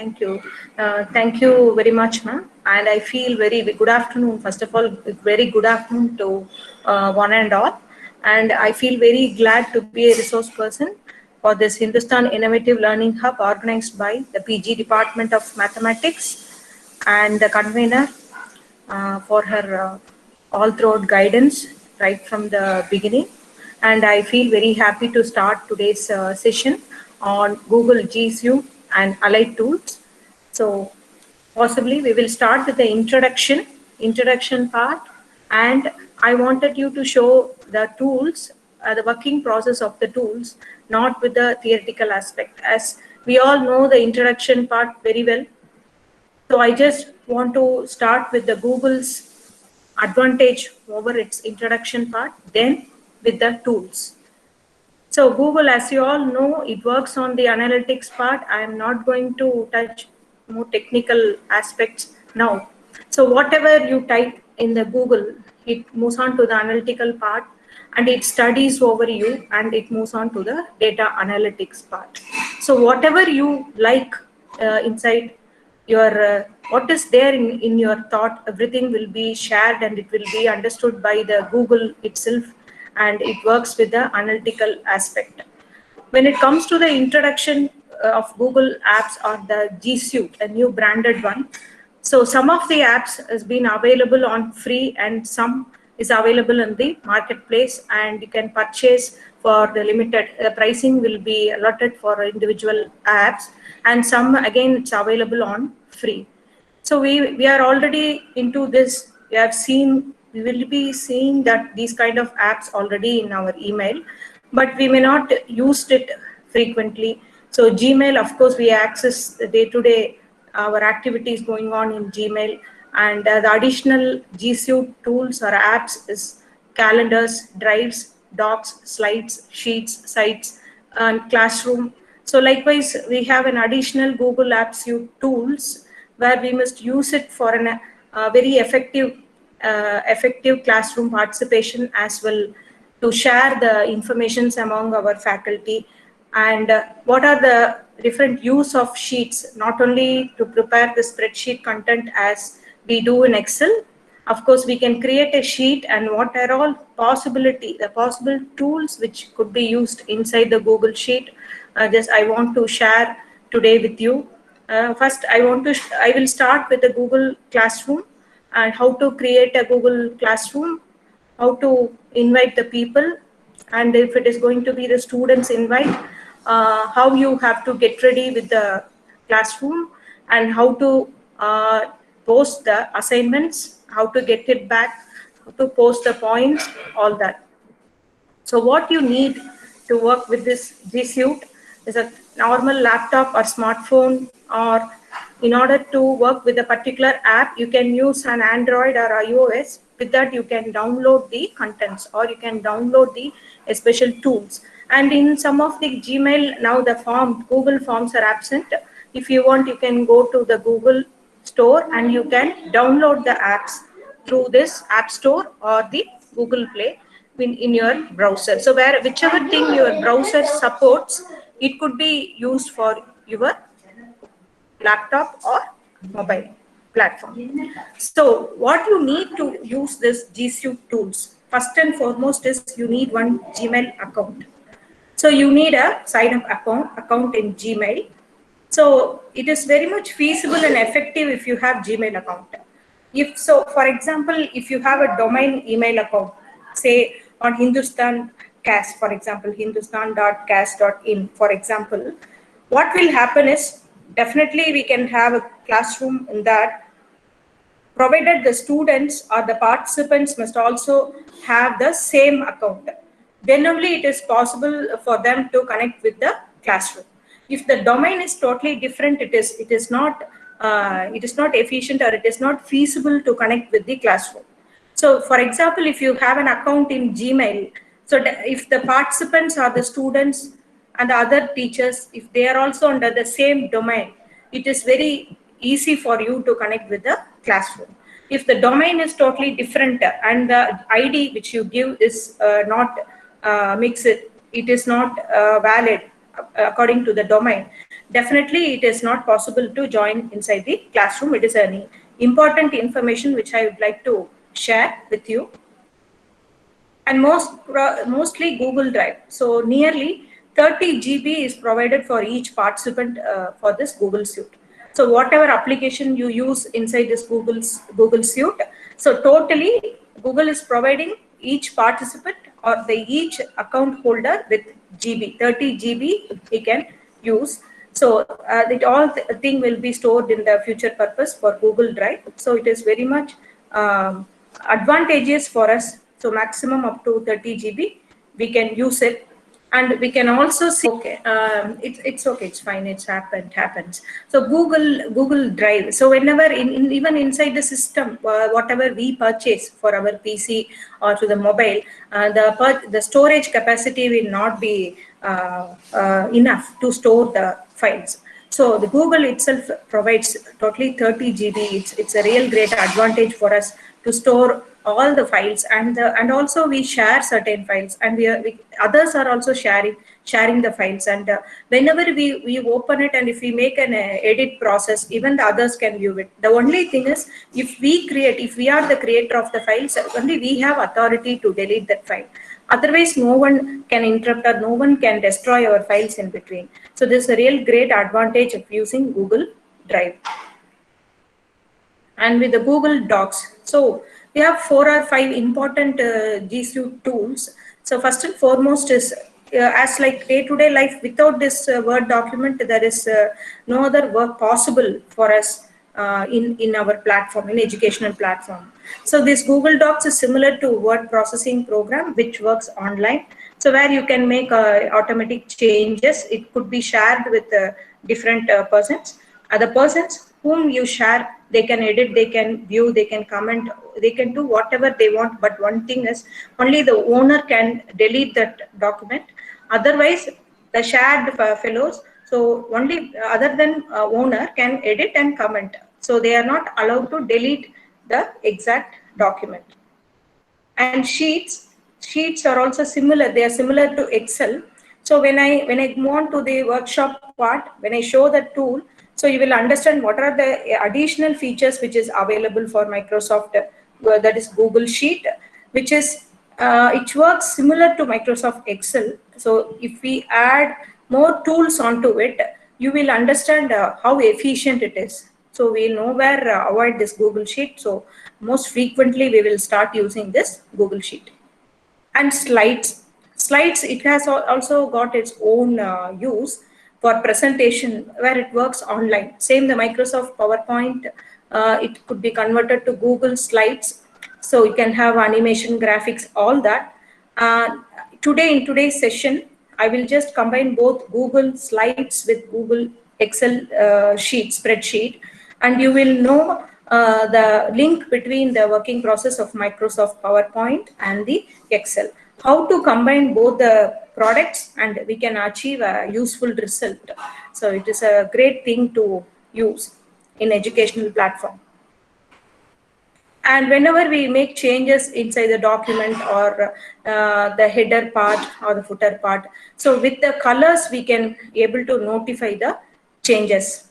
Thank you. Thank you very much, ma'am. And I feel very good afternoon. First of all, very good afternoon to one and all. And I feel very glad to be a resource person for this Hindustan Innovative Learning Hub organized by the PG Department of Mathematics and the convener for her all throughout guidance right from the beginning. And I feel very happy to start today's session on Google G Suite and allied tools. So possibly we will start with the introduction part, and I wanted you to show the tools, the working process of the tools, not with the theoretical aspect, as we all know the introduction part very well. So I just want to start with the Google's advantage over its introduction part, then with the tools. So Google, as you all know, it works on the analytics part. I am not going to touch more technical aspects now. So whatever you type in the Google, it moves on to the analytical part and it studies over you and it moves on to the data analytics part. So whatever you like inside your what is there in your thought, everything will be shared and it will be understood by the Google itself, and it works with the analytical aspect. When it comes to the introduction of Google apps or the G Suite, a new branded one, so some of the apps has been available on free and some is available in the marketplace, and you can purchase for the limited pricing will be allotted for individual apps, and some again it's available on free. So we are already into this. We will be seeing that these kind of apps already in our email, but we may not use it frequently. So Gmail, of course, we access the day-to-day our activities going on in Gmail, and the additional G Suite tools or apps is calendars, drives, docs, slides, sheets, sites, and classroom. So likewise, we have an additional Google Apps Suite tools where we must use it for an very effective classroom participation as well, to share the informations among our faculty, and what are the different use of sheets, not only to prepare the spreadsheet content as we do in Excel. Of course, we can create a sheet, and what are all the possible tools which could be used inside the Google Sheet. Just I want to share today with you. First, I will start with the Google Classroom and how to create a Google Classroom, how to invite the people, and if it is going to be the students invite, how you have to get ready with the classroom, and how to post the assignments, how to get it back, how to post the points, all that. So what you need to work with this G Suite is a normal laptop or smartphone, or in order to work with a particular app, you can use an Android or iOS. With that, you can download the contents or you can download the special tools. And in some of the Gmail, now the Google Forms are absent. If you want, you can go to the Google Store and you can download the apps through this App Store or the Google Play in your browser. So whichever thing your browser supports, it could be used for your laptop or mobile platform. So what you need to use this G Suite tools, first and foremost is you need one Gmail account. So you need a sign up account in Gmail. So it is very much feasible and effective if you have Gmail account. If so, for example, if you have a domain email account, say on Hindustan CAS, for example, hindustan.cas.in, for example, what will happen is definitely we can have a classroom in that, provided the students or the participants must also have the same account. Then only it is possible for them to connect with the classroom. If the domain is totally different, it is not efficient, or it is not feasible to connect with the classroom. So for example, if you have an account in Gmail, so if the participants are the students and the other teachers, if they are also under the same domain, it is very easy for you to connect with the classroom. If the domain is totally different and the ID which you give is not it is not valid, according to the domain, definitely it is not possible to join inside the classroom. It is an important information which I would like to share with you. And mostly Google Drive. So nearly 30 GB is provided for each participant for this Google Suite. So whatever application you use inside this Google Suite, so totally Google is providing each participant or each account holder with GB, 30 GB he can use. So it all thing will be stored in the future purpose for Google Drive. So it is very much advantageous for us. So maximum up to 30 GB we can use it. And we can also see, okay, it's okay, it's fine, it's happens. So Google Drive. So whenever even inside the system, whatever we purchase for our PC or to the mobile, the storage capacity will not be enough to store the files. So the Google itself provides totally 30 GB. It's a real great advantage for us to store all the files, and also we share certain files, and others are also sharing the files, and whenever we open it, and if we make an edit process, even the others can view it. The only thing is, if we are the creator of the files, only we have authority to delete that file. Otherwise, no one can interrupt or no one can destroy our files in between. So this is a real great advantage of using Google Drive. And with the Google Docs, so we have 4 or 5 important G Suite tools. So first and foremost is, as like day-to-day life, without this Word document, there is no other work possible for us in our platform, in educational platform. So this Google Docs is similar to word processing program, which works online. So where you can make automatic changes. It could be shared with different persons. Other persons whom you share, they can edit, they can view, they can comment, they can do whatever they want. But one thing is, only the owner can delete that document. Otherwise, the shared fellows, so only other than owner can edit and comment. So they are not allowed to delete the exact document. And sheets are also similar. They are similar to Excel. So when I move on to the workshop part, when I show the tool, so you will understand what are the additional features which is available for Microsoft, that is Google Sheet, which is it works similar to Microsoft Excel. So if we add more tools onto it, you will understand how efficient it is. So we'll nowhere avoid this Google Sheet. So most frequently we will start using this Google Sheet. And slides, it has also got its own use for presentation, where it works online. Same the Microsoft PowerPoint, it could be converted to Google Slides. So you can have animation, graphics, all that. In today's session, I will just combine both Google Slides with Google Excel spreadsheet, and you will know the link between the working process of Microsoft PowerPoint and the Excel. How to combine both the products, and we can achieve a useful result. So it is a great thing to use in educational platform. And whenever we make changes inside the document, or the header part or the footer part, so with the colors we can able to notify the changes.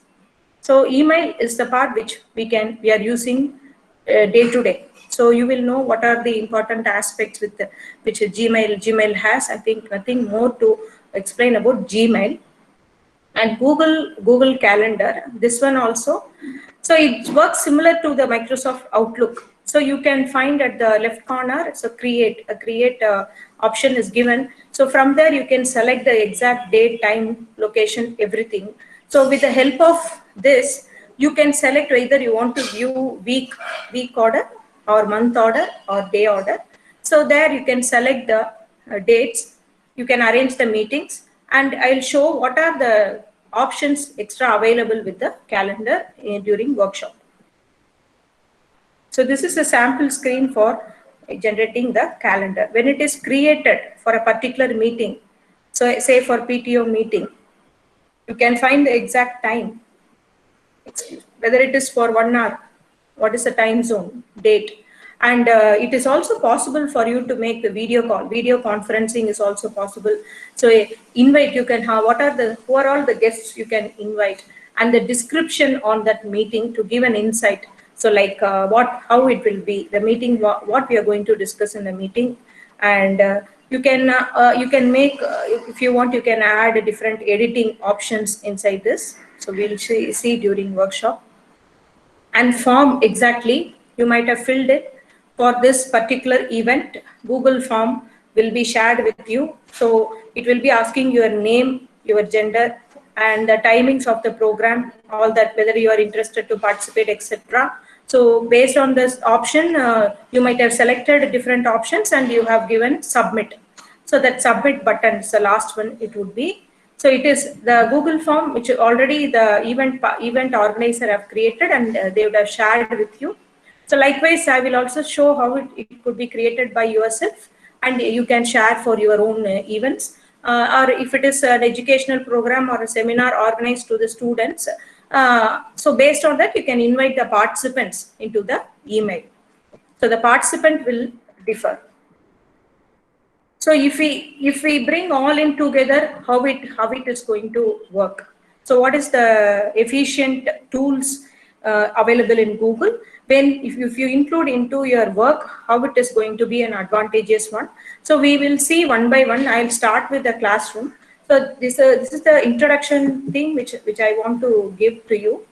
So email is the part which we are using day to day. So you will know what are the important aspects with which Gmail has. I think nothing more to explain about Gmail. And Google Calendar, this one also. So it works similar to the Microsoft Outlook. So you can find at the left corner, so create option is given. So from there you can select the exact date, time, location, everything. So with the help of this, you can select whether you want to view week order, or month order, or day order. So there you can select the dates. You can arrange the meetings, and I'll show what are the options extra available with the calendar during workshop. So this is a sample screen for generating the calendar. When it is created for a particular meeting, so say for PTO meeting, you can find the exact time, whether it is for 1 hour, what is the time zone, date, And it is also possible for you to make the video call. Video conferencing is also possible. So invite, you can have, who are all the guests you can invite, and the description on that meeting to give an insight. So like how it will be, the meeting, what we are going to discuss in the meeting. And you can make, if you want, you can add different editing options inside this. So we'll see during workshop. And form, exactly, you might have filled it for this particular event. Google form will be shared with you. So it will be asking your name, your gender, and the timings of the program, all that, whether you are interested to participate, etc. So based on this option, you might have selected different options and you have given submit. So that submit button is the last one it would be. So it is the Google form, which already the event organizer have created, and they would have shared with you. So likewise, I will also show how it could be created by yourself, and you can share for your own events. Or if it is an educational program or a seminar organized to the students. So based on that, you can invite the participants into the email. So the participant will differ. So if we bring all in together, how it is going to work. So what is the efficient tools available in Google? When if you include into your work, how it is going to be an advantageous one. So we will see one by one. I'll start with the classroom. So this is the introduction thing which I want to give to you.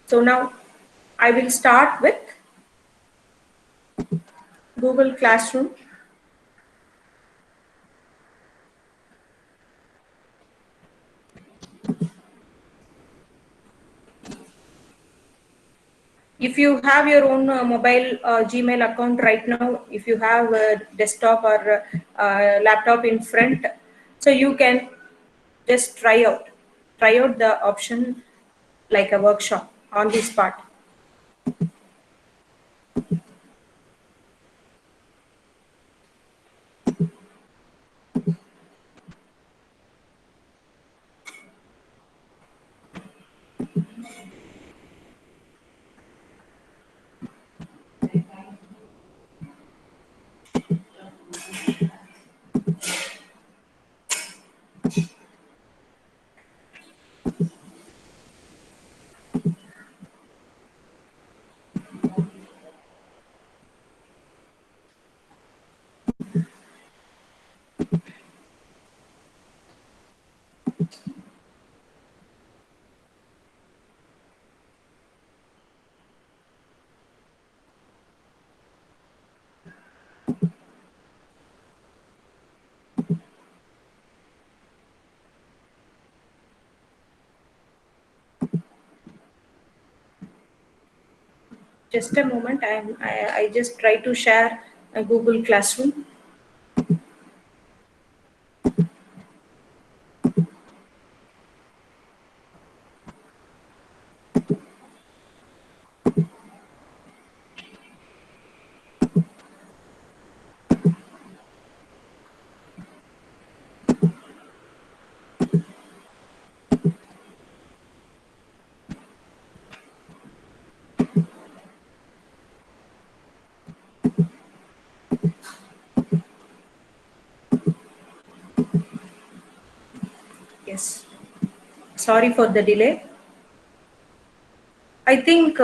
So now I will start with Google Classroom. If you have your own mobile Gmail account right now, if you have a desktop or laptop in front, so you can just try out the option like a workshop on this part. Just a moment, I just try to share a Google Classroom. Yes, sorry for the delay. I think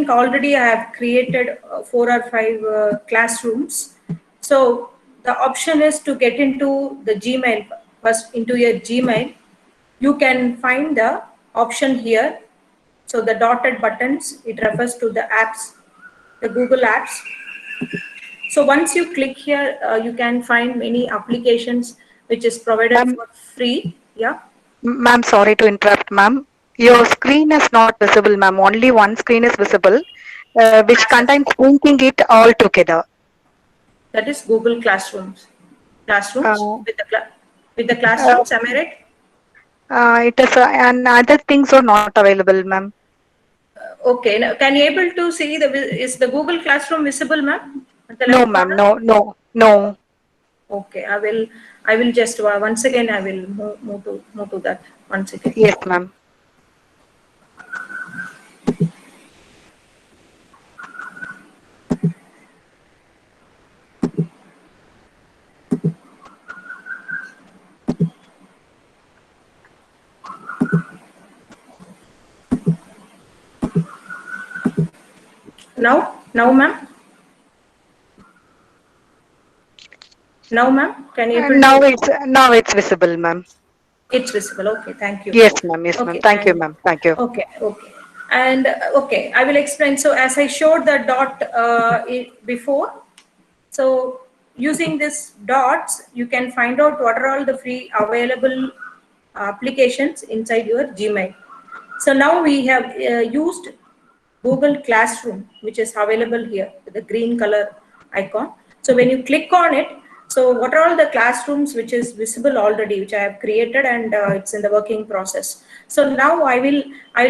already I have created 4 or 5 classrooms. So the option is to get into the Gmail, first into your Gmail. You can find the option here. So the dotted buttons, it refers to the apps, the Google apps. So once you click here, you can find many applications which is provided for free. Yeah. Ma'am, sorry to interrupt, ma'am. Your screen is not visible, ma'am. Only one screen is visible, which contains linking it all together. That is Google Classrooms. Classrooms Uh, with the uh, classrooms. Am I right? it is, and other things are not available, ma'am. Okay. Now, can you able to see is the Google Classroom visible, ma'am, at the No, left ma'am. corner? No, no, no. Okay, I will just once again I will move to that once again. Yes, ma'am. Now, ma'am. Now, ma'am, can you able Now to? it's visible, ma'am. It's visible. Okay, thank you. Yes, ma'am. Yes, ma'am. Okay, Thank you, and ma'am. Thank you. okay, and okay, I will explain. So as I showed the dot before, so using this dots, you can find out what are all the free available applications inside your Gmail. So now we have used Google Classroom, which is available here with the green color icon. So when you click on it, so what are all the classrooms which is visible already, which I have created, and it's in the working process. So now I will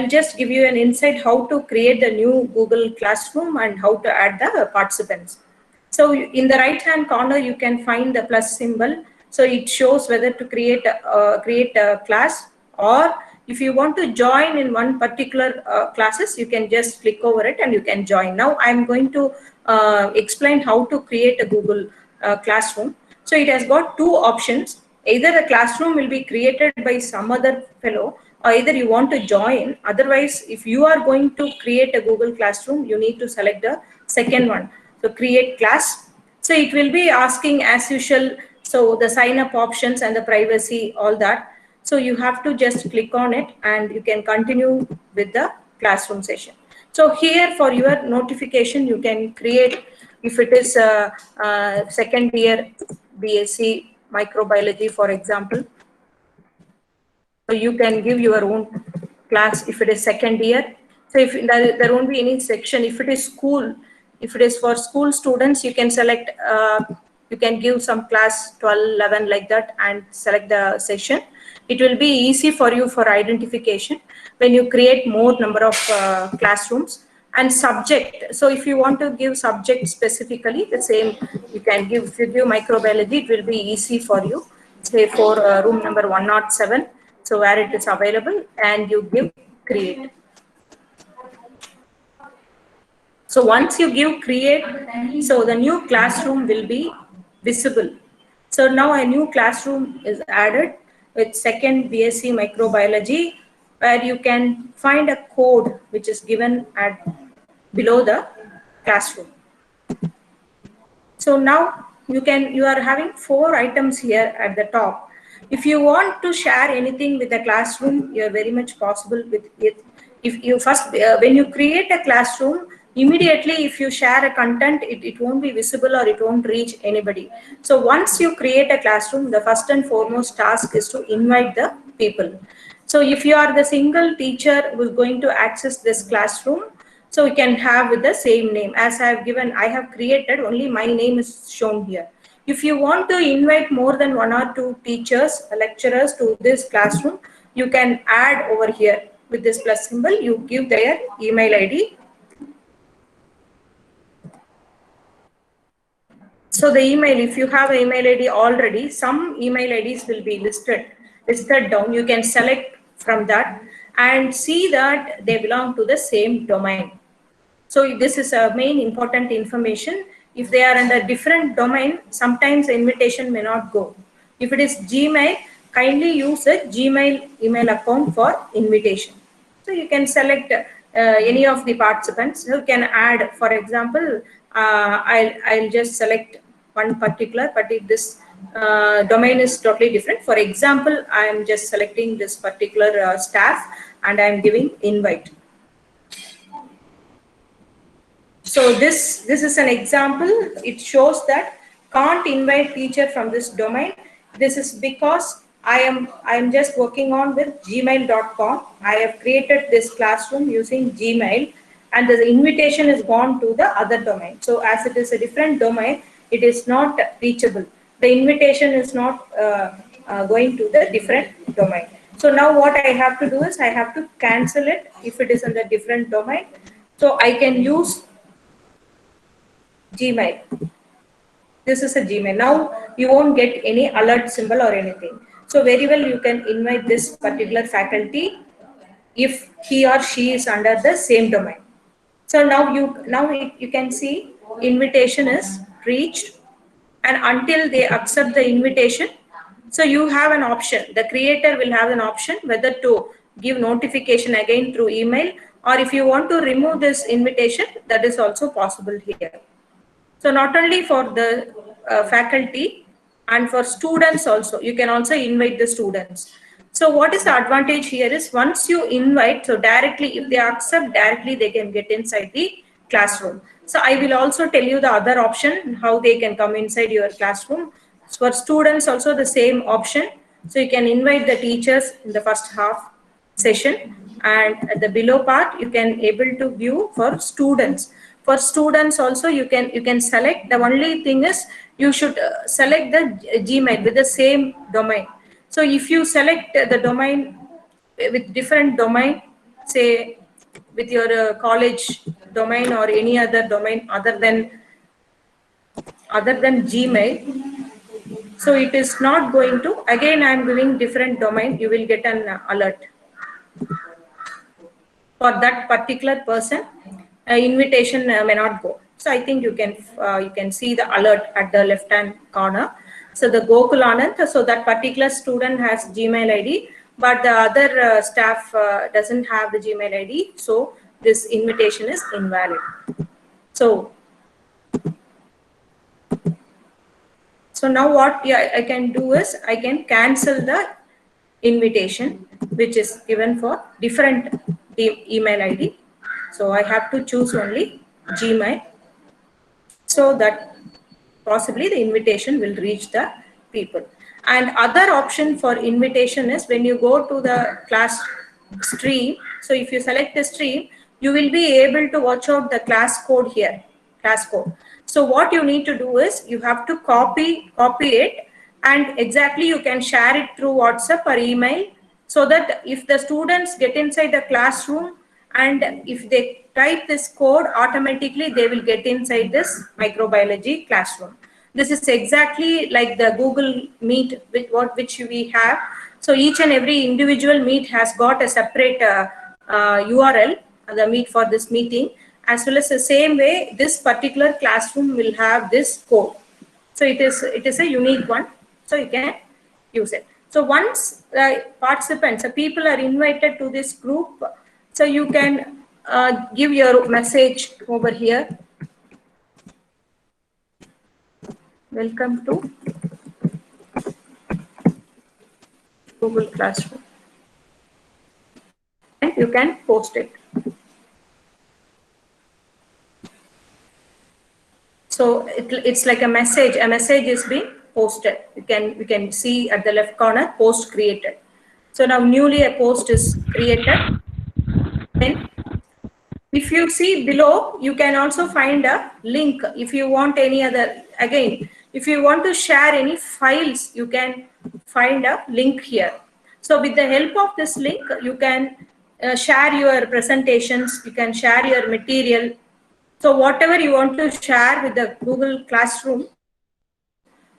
just give you an insight how to create the new Google Classroom and how to add the participants. So in the right hand corner, you can find the plus symbol. So it shows whether to create a class, or if you want to join in one particular classes, you can just click over it and you can join. Now I'm going to explain how to create a Google Classroom. So it has got two options. Either the classroom will be created by some other fellow, or either you want to join. Otherwise, if you are going to create a Google Classroom, you need to select the second one. So create class. So it will be asking as usual. So the sign up options and the privacy, all that. So you have to just click on it and you can continue with the classroom session. So here for your notification, you can create, if it is a second year BSc microbiology, for example. So you can give your own class if it is second year. So if there won't be any section, if it is school, if it is for school students, you can select, you can give some class 12, 11 like that and select the session. It will be easy for you for identification when you create more number of classrooms. And subject, so if you want to give subject specifically, the same you can give. If you give microbiology, it will be easy for you, say for room number 107, so where it is available, and you give create. So once you give create, so the new classroom will be visible. So now a new classroom is added with second BSc microbiology, where you can find a code which is given at below the classroom. So now you are having 4 items here at the top. If you want to share anything with the classroom, you're very much possible with it. If you first, when you create a classroom, immediately if you share a content, it won't be visible or it won't reach anybody. So once you create a classroom, the first and foremost task is to invite the people. So if you are the single teacher who is going to access this classroom, so we can have with the same name as I have given. I have created, only my name is shown here. If you want to invite more than 1 or 2 teachers, lecturers to this classroom, you can add over here with this plus symbol. You give their email ID. So the email, if you have an email ID already, some email IDs will be listed down. You can select from that and see that they belong to the same domain. So this is a main important information. If they are under different domain, sometimes the invitation may not go. If it is Gmail, kindly use a Gmail email account for invitation. So you can select any of the participants. You can add, for example, I'll just select one particular, but if this domain is totally different. For example, I am just selecting this particular staff and I am giving invite. So this is an example. It shows that can't invite teacher from this domain. This is because I am just working on with gmail.com. I have created this classroom using Gmail, and the invitation is gone to the other domain. So as it is a different domain, it is not reachable. The invitation is not going to the different domain. So now what I have to do is I have to cancel it if it is in the different domain. So I can use Gmail. This is a Gmail. Now you won't get any alert symbol or anything. So very well you can invite this particular faculty if he or she is under the same domain. So you can see invitation is reached, and until they accept the invitation, so you have an option. The creator will have an option whether to give notification again through email, or if you want to remove this invitation, that is also possible here. So not only for the faculty and for students also, you can also invite the students. So what is the advantage here is once you invite, so directly if they accept, directly they can get inside the classroom. So I will also tell you the other option, how they can come inside your classroom. So for students also the same option. So you can invite the teachers in the first half session, and at the below part you can able to view for students. For students also you can select. The only thing is you should select the Gmail with the same domain. So if you select the domain with different domain, say with your college domain or any other domain other than Gmail, so it is not going to, again I am giving different domain, you will get an alert for that particular person. Invitation may not go. So I think you can see the alert at the left hand corner. So the Gokul Anand, so that particular student has Gmail ID, but the other staff doesn't have the Gmail ID, so this invitation is invalid. So now what I can do is I can cancel the invitation which is given for different email ID. So I have to choose only Gmail, so that possibly the invitation will reach the people. And other option for invitation is when you go to the class stream. So if you select the stream, you will be able to watch out the class code here, class code. So what you need to do is you have to copy it, and exactly you can share it through WhatsApp or email, so that if the students get inside the classroom and if they type this code, automatically they will get inside this microbiology classroom. This is exactly like the Google Meet which we have. So each and every individual Meet has got a separate URL, the Meet for this meeting, as well as the same way this particular classroom will have this code. So it is a unique one, so you can use it. So once participants, people are invited to this group, so you can give your message over here. Welcome to Google Classroom. And you can post it. So it's like a message. A message is being posted. You can see at the left corner, post created. So now newly a post is created. Then if you see below, you can also find a link. If you want any other, again, if you want to share any files, you can find a link here. So with the help of this link, you can share your presentations, you can share your material. So whatever you want to share with the Google Classroom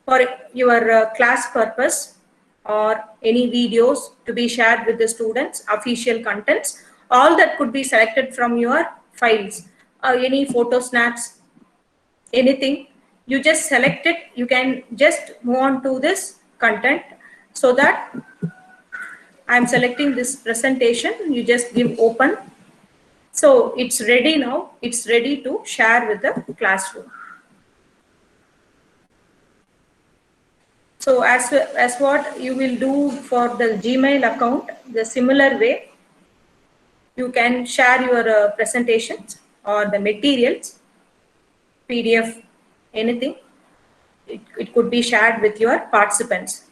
for your class purpose, or any videos to be shared with the students, official contents, all that could be selected from your files, any photo snaps, anything. You just select it. You can just move on to this content, so that I'm selecting this presentation. You just give open. So it's ready now. It's ready to share with the classroom. So as what you will do for the Gmail account, the similar way, you can share your presentations or the materials, PDF, anything. It could be shared with your participants.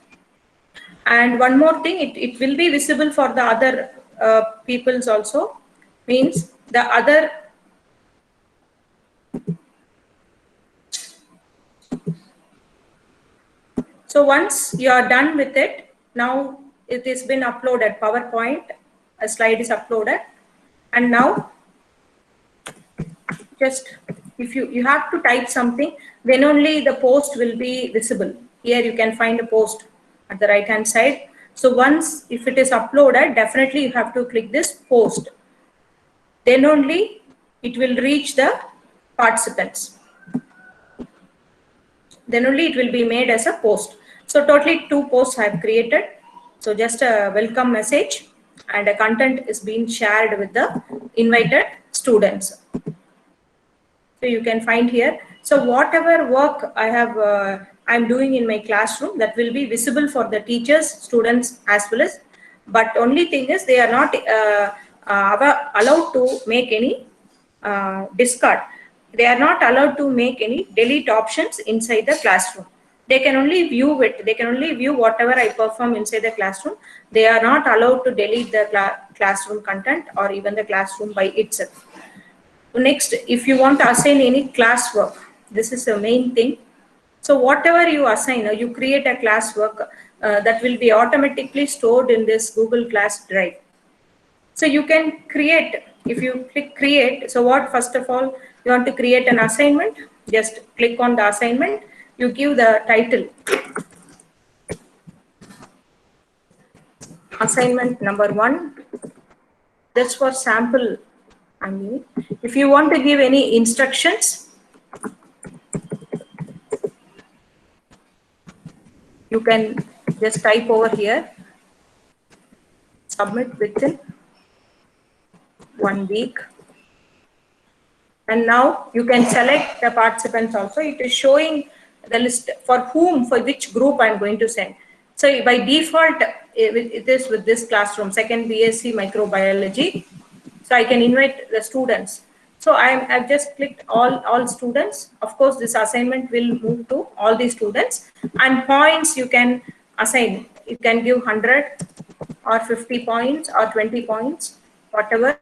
And one more thing, it will be visible for the other peoples also, means the other So once you are done with it, now it has been uploaded, PowerPoint, a slide is uploaded, and now just if you have to type something, then only the post will be visible. Here you can find a post at the right hand side. So once if it is uploaded, definitely you have to click this post, then only it will reach the participants, then only it will be made as a post. So totally 2 posts I have created. So just a welcome message and a content is being shared with the invited students. So you can find here. So whatever work I'm doing in my classroom, that will be visible for the teachers, students as well as, but only thing is they are not allowed to make any discard. They are not allowed to make any delete options inside the classroom. They can only view it. They can only view whatever I perform inside the classroom. They are not allowed to delete the classroom content or even the classroom by itself. Next, if you want to assign any classwork, this is the main thing. So whatever you assign, you create a classwork that will be automatically stored in this Google Class Drive. So you can create, if you click create, so what, first of all, you want to create an assignment, just click on the assignment, you give the title, assignment number 1, that's for sample. I mean, if you want to give any instructions, you can just type over here, submit within 1 week. And now you can select the participants also. It is showing the list for whom, for which group I'm going to send. So by default, it is with this classroom, second BSc microbiology. So I can invite the students. So I've just clicked all students. Of course, this assignment will move to all the students, and points you can assign. You can give 100 or 50 points or 20 points, whatever.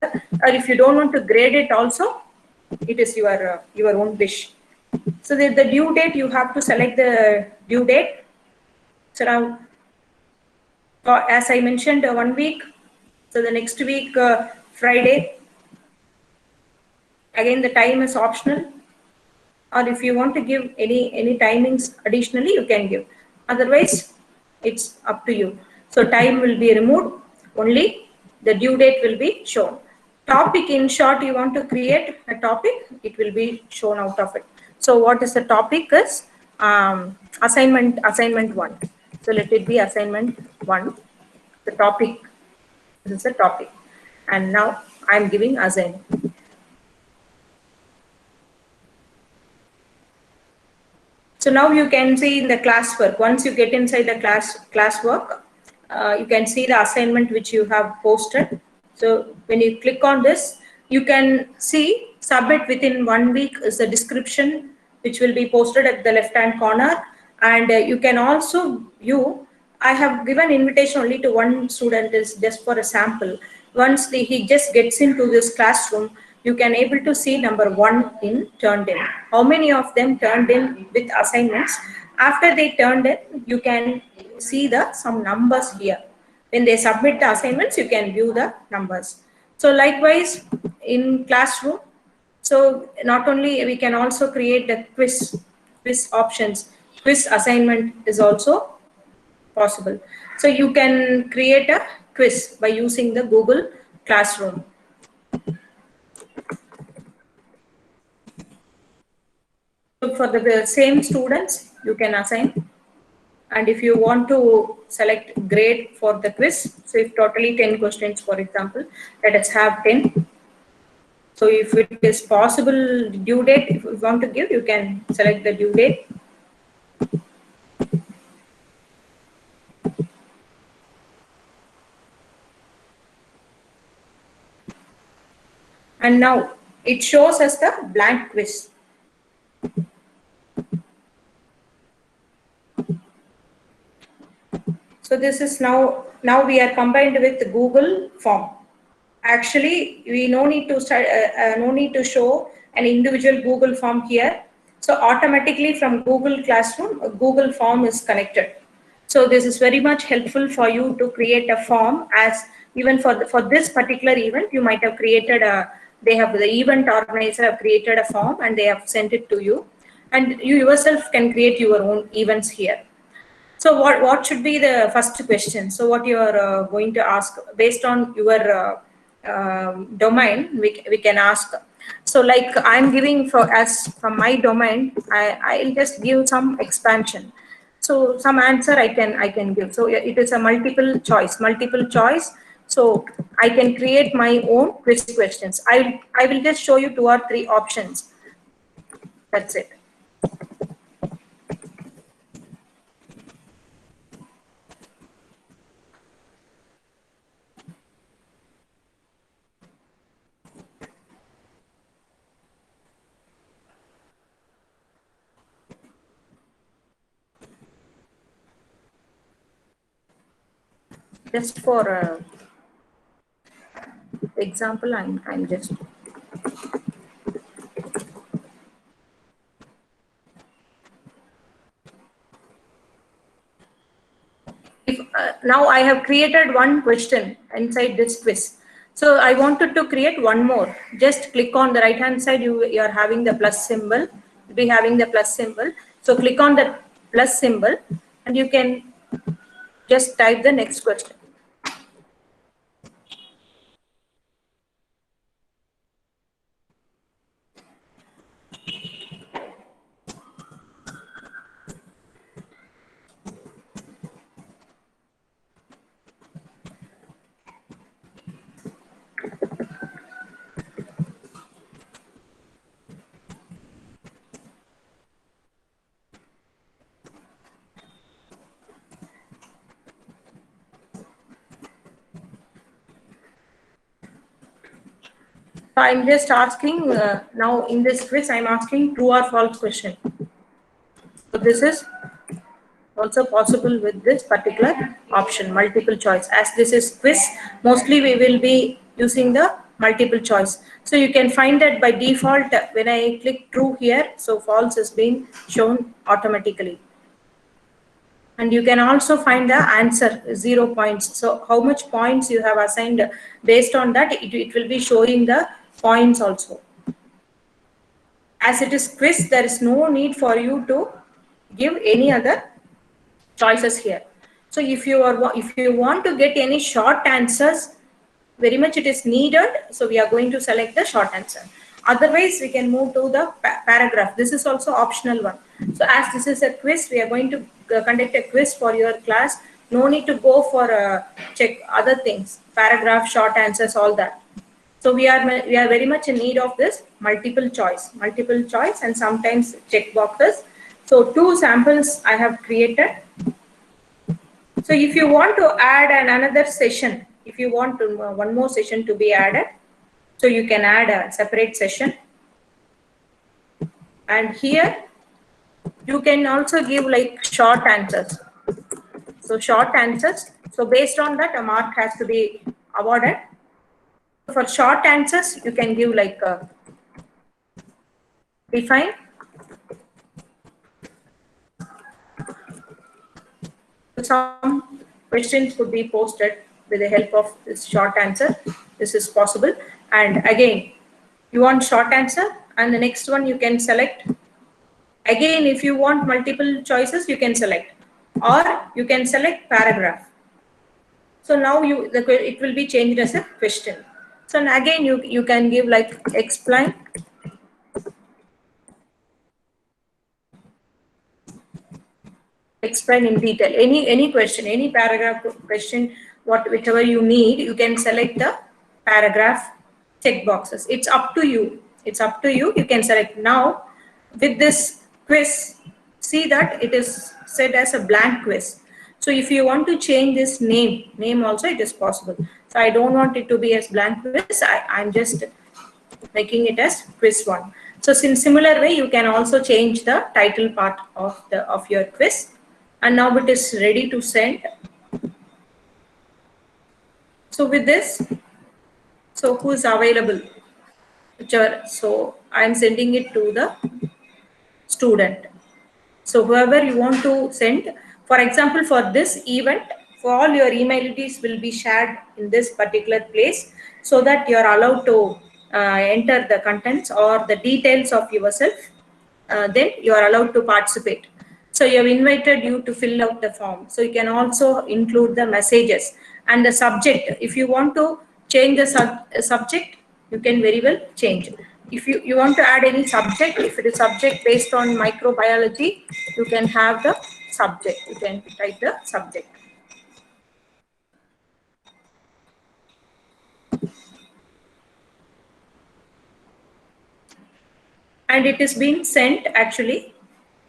Or if you don't want to grade it also, it is your own wish. So the due date, you have to select the due date. So now, as I mentioned, 1 week. So the next week, Friday. Again, the time is optional. Or if you want to give any timings additionally, you can give. Otherwise, it's up to you. So time will be removed. Only the due date will be shown. Topic, in short, you want to create a topic, it will be shown out of it. So what is the topic is assignment 1. So let it be assignment 1. The topic, this is the topic. And now I'm giving assign. So now you can see in the classwork, once you get inside the classwork, you can see the assignment which you have posted. So when you click on this, you can see submit within 1 week is the description which will be posted at the left hand corner. And you can also view, I have given invitation only to one student, is just for a sample. Once he just gets into this classroom, you can able to see number 1 in turned in. How many of them turned in with assignments? After they turned in, you can see some numbers here. When they submit the assignments, you can view the numbers. So likewise in classroom, so not only we can also create the quiz options. Quiz assignment is also possible. So you can create a quiz by using the Google Classroom. So for the same students, you can assign. And if you want to select grade for the quiz, so if totally 10 questions, for example, let us have 10. So if it is possible due date, if you want to give, you can select the due date. And now it shows us the blank quiz. So this is now we are combined with Google form. Actually, we no need to show an individual Google form here. So automatically from Google Classroom, a Google form is connected. So this is very much helpful for you to create a form, as even for this particular event, you might have created the event organizer have created a form and they have sent it to you, and you yourself can create your own events here. So what should be the first question? So what you are going to ask based on your domain, we can ask. So like I'm giving from my domain, I'll just give some expansion. So some answer I can give. So it is a multiple choice. So I can create my own quiz questions. I will just show you 2 or 3 options. That's it. Just for example, I'm just if now I have created one question inside this quiz. So I wanted to create one more. Just click on the right hand side. You are having the plus symbol. You'll be having the plus symbol. So click on the plus symbol, and you can just type the next question. So I'm just asking now in this quiz, I'm asking true or false question. So this is also possible with this particular option, multiple choice. As this is quiz, mostly we will be using the multiple choice. So you can find that by default when I click true here, so false is being shown automatically. And you can also find the answer 0 points. So how much points you have assigned, based on that it will be showing the points also. As it is quiz, there is no need for you to give any other choices here. So if you want to get any short answers, very much it is needed, so we are going to select the short answer. Otherwise we can move to the paragraph. This is also optional one. So as this is a quiz, we are going to conduct a quiz for your class. No need to go for check other things, paragraph, short answers, all that. So we are very much in need of this multiple choice and sometimes check boxes. So 2 samples I have created. So if you want to add another session, if you want to, one more session to be added, so you can add a separate session. And here you can also give like short answers. So short answers. So based on that, a mark has to be awarded. For short answers, you can give like define. Some questions could be posted with the help of this short answer. This is possible. And again, you want short answer, and the next one you can select. Again, if you want multiple choices, you can select, or you can select paragraph. So now it will be changed as a question. So again, you can give like explain. Explain in detail any question, any paragraph question, whichever you need, you can select the paragraph check boxes. It's up to you. You can select. Now with this quiz, see that it is set as a blank quiz. So if you want to change this name also, it is possible. So I don't want it to be as blank quiz. I'm just making it as quiz 1. So in similar way, you can also change the title part of your quiz. And now it is ready to send. So with this, so who is available? So I'm sending it to the student. So whoever you want to send, for example, for this event, for all your email IDs will be shared in this particular place, so that you are allowed to enter the contents or the details of yourself, then you are allowed to participate. So you have invited you to fill out the form. So you can also include the messages and the subject. If you want to change the subject, you can very well change. If you want to add any subject, if it is subject based on microbiology, you can have the subject. You can type the subject. And it is being sent actually.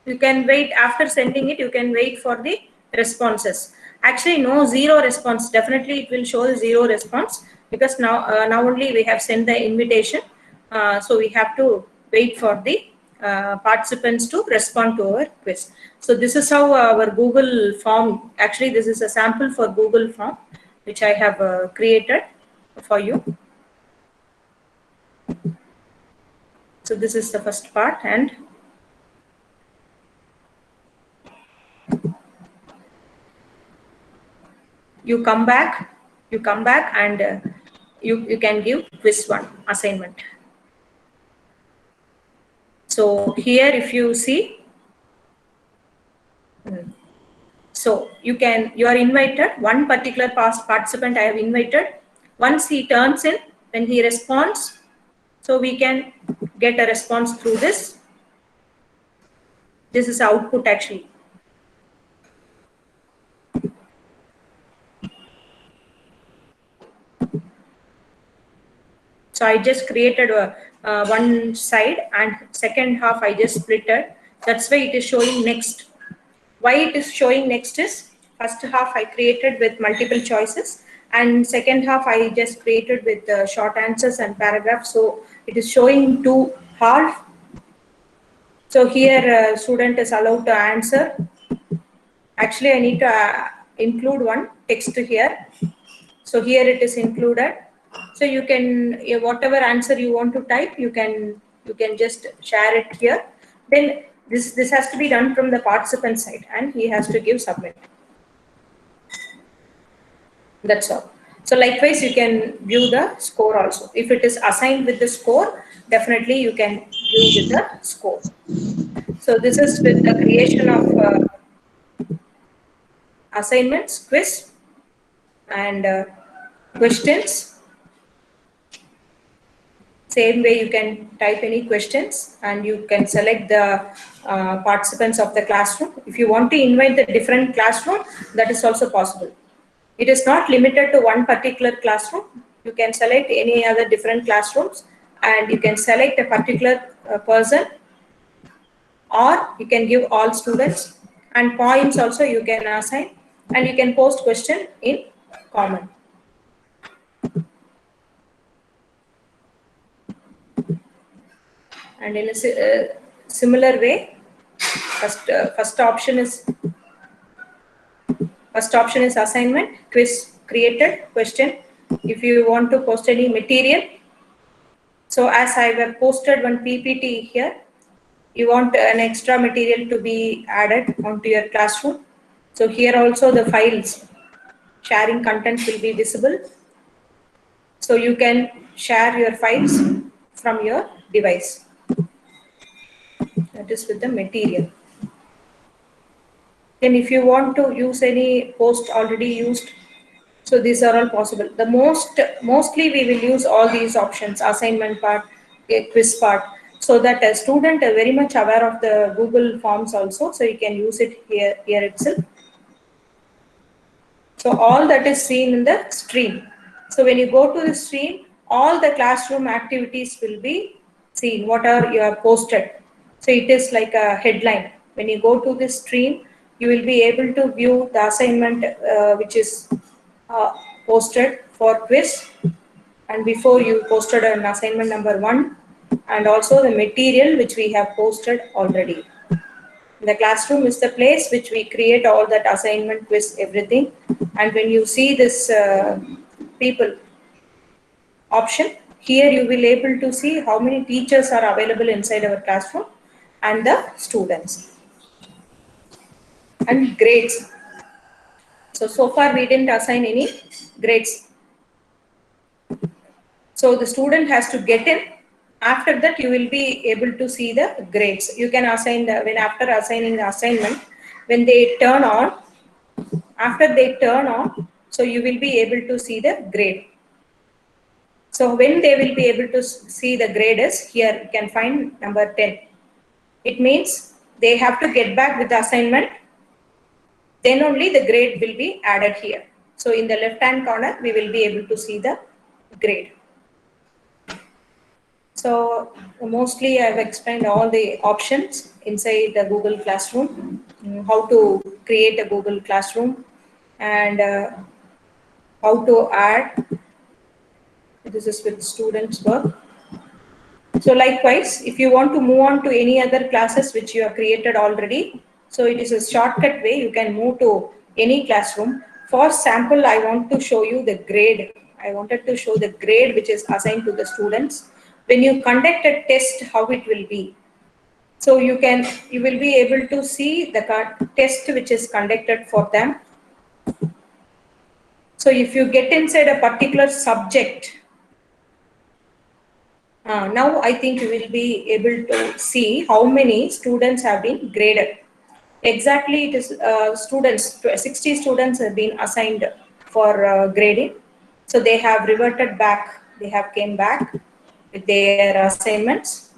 You can wait after sending it, you can wait for the responses. Actually, no, zero response. Definitely it will show zero response because now only we have sent the invitation. So we have to wait for the participants to respond to our quiz. So this is how our Google form, actually this is a sample for Google form which I have created for you. So this is the first part, and you come back and you can give quiz 1 assignment. So here if you see, so you are invited, one particular past participant I have invited. Once he turns in, when he responds, so we can get a response through this. This is output actually. So I just created one side, and second half I just splitted. That's why it is showing next. Why it is showing next is, first half I created with multiple choices, and second half I just created with short answers and paragraphs. So it is showing two half. So here student is allowed to answer. Actually I need to include one text here. So here it is included. So you can, whatever answer you want to type, you can just share it here. Then this has to be done from the participant side, and he has to give submit. That's all. So likewise, you can view the score also. If it is assigned with the score, definitely you can view with the score. So this is with the creation of assignments, quiz, and questions. Same way you can type any questions, and you can select the participants of the classroom. If you want to invite the different classroom, that is also possible. It is not limited to one particular classroom. You can select any other different classrooms, and you can select a particular person, or you can give all students, and points also you can assign, and you can post question in common. And in a similar way, first option is assignment, quiz created, question. If you want to post any material, so as I have posted one PPT here, you want an extra material to be added onto your classroom. So here also the files sharing contents will be visible. So you can share your files from your device. That is with the material. Then if you want to use any post already used, so these are all possible. The mostly we will use all these options: assignment part, quiz part, so that a student are very much aware of the Google Forms also. So you can use it here itself. So all that is seen in the stream. So when you go to the stream, all the classroom activities will be seen. What are you have posted? So it is like a headline. When you go to this stream, you will be able to view the assignment which is posted for quiz, and before you posted an assignment number 1, and also the material which we have posted already. The classroom is the place which we create all that assignment, quiz, everything. And when you see this people option, here you will able to see how many teachers are available inside our classroom and the students. And grades. So far we didn't assign any grades. So So the student has to get in. After that, you will be able to see the grades. You can assign when after assigning the assignment, when they turn on, after they turn on, so you will be able to see the grade. So when they will be able to see the grade is here, you can find number 10. It means they have to get back with the assignment, then only the grade will be added here. So in the left hand corner, we will be able to see the grade. So mostly I've explained all the options inside the Google Classroom, how to create a Google Classroom and how to add. This is with students' work. So likewise, if you want to move on to any other classes which you have created already, so it is a shortcut way you can move to any classroom. For sample, I want to show you the grade. I wanted to show the grade which is assigned to the students. When you conduct a test, how it will be. So you will be able to see the test which is conducted for them. So if you get inside a particular subject, now I think you will be able to see how many students have been graded. Exactly, it is students, 60 students have been assigned for grading. So they have reverted back, they have came back with their assignments.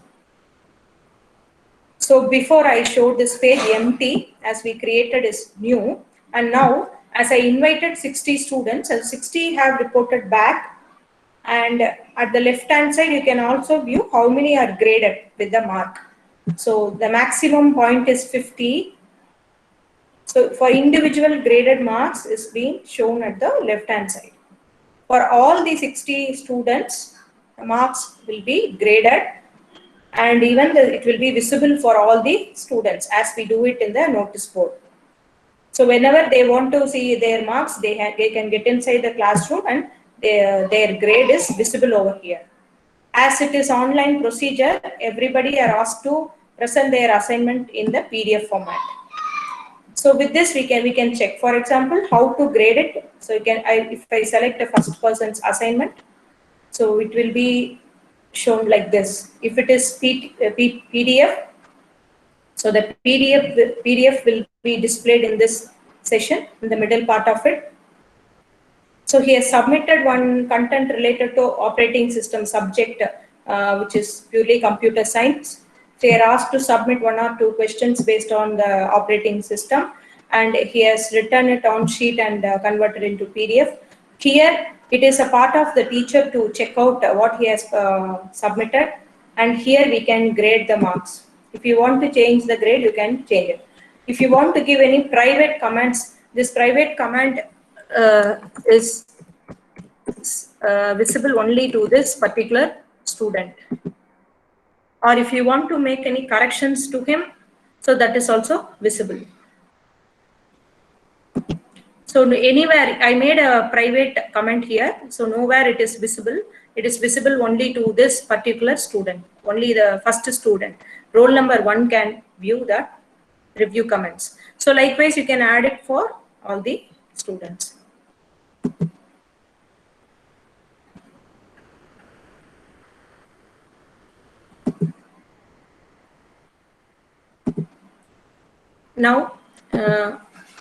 So before I showed this page empty, as we created is new. And now as I invited 60 students, and 60 have reported back. And at the left hand side, you can also view how many are graded with the mark. So the maximum point is 50. So for individual graded marks is being shown at the left hand side. For all the 60 students, the marks will be graded, and even it will be visible for all the students as we do it in the notice board. So whenever they want to see their marks, they can get inside the classroom and their grade is visible over here. As it is online procedure, everybody are asked to present their assignment in the PDF format. So with this, we can check. For example, how to grade it. So you can, if I select a first person's assignment, so it will be shown like this. If it is PDF, so the PDF will be displayed in this session in the middle part of it. So he has submitted one content related to operating system subject, which is purely computer science. They are asked to submit 1 or 2 questions based on the operating system, and he has written it on sheet and converted into PDF. Here, it is a part of the teacher to check out what he has submitted, and here we can grade the marks. If you want to change the grade, you can change it. If you want to give any private comments, this private comment is visible only to this particular student. Or if you want to make any corrections to him, so that is also visible. So anywhere, I made a private comment here, so nowhere it is visible. It is visible only to this particular student, only the first student. Roll number 1 can view the review comments. So likewise, you can add it for all the students. Now,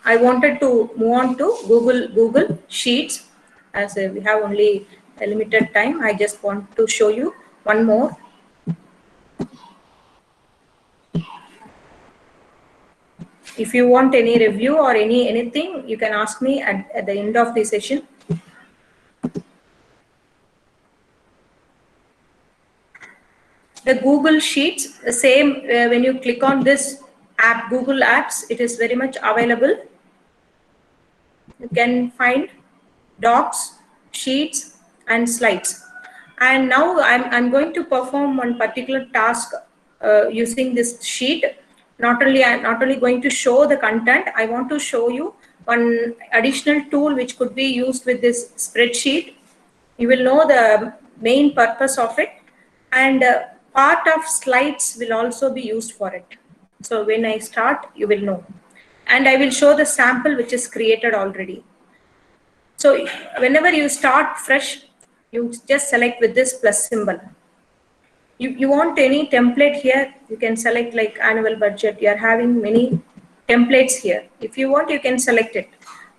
I wanted to move on to Google Sheets. As we have only a limited time, I just want to show you one more. If you want any review or anything, you can ask me at the end of the session. The Google Sheets, the same, when you click on this app, Google Apps, it is very much available. You can find docs, sheets, and slides. And now I'm going to perform one particular task using this sheet. I'm not only going to show the content, I want to show you one additional tool which could be used with this spreadsheet. You will know the main purpose of it, and part of slides will also be used for it. So when I start, you will know. And I will show the sample which is created already. So whenever you start fresh, You just select with this plus symbol. You want any template here, you can select like annual budget. You are having many templates here. If you want, you can select it.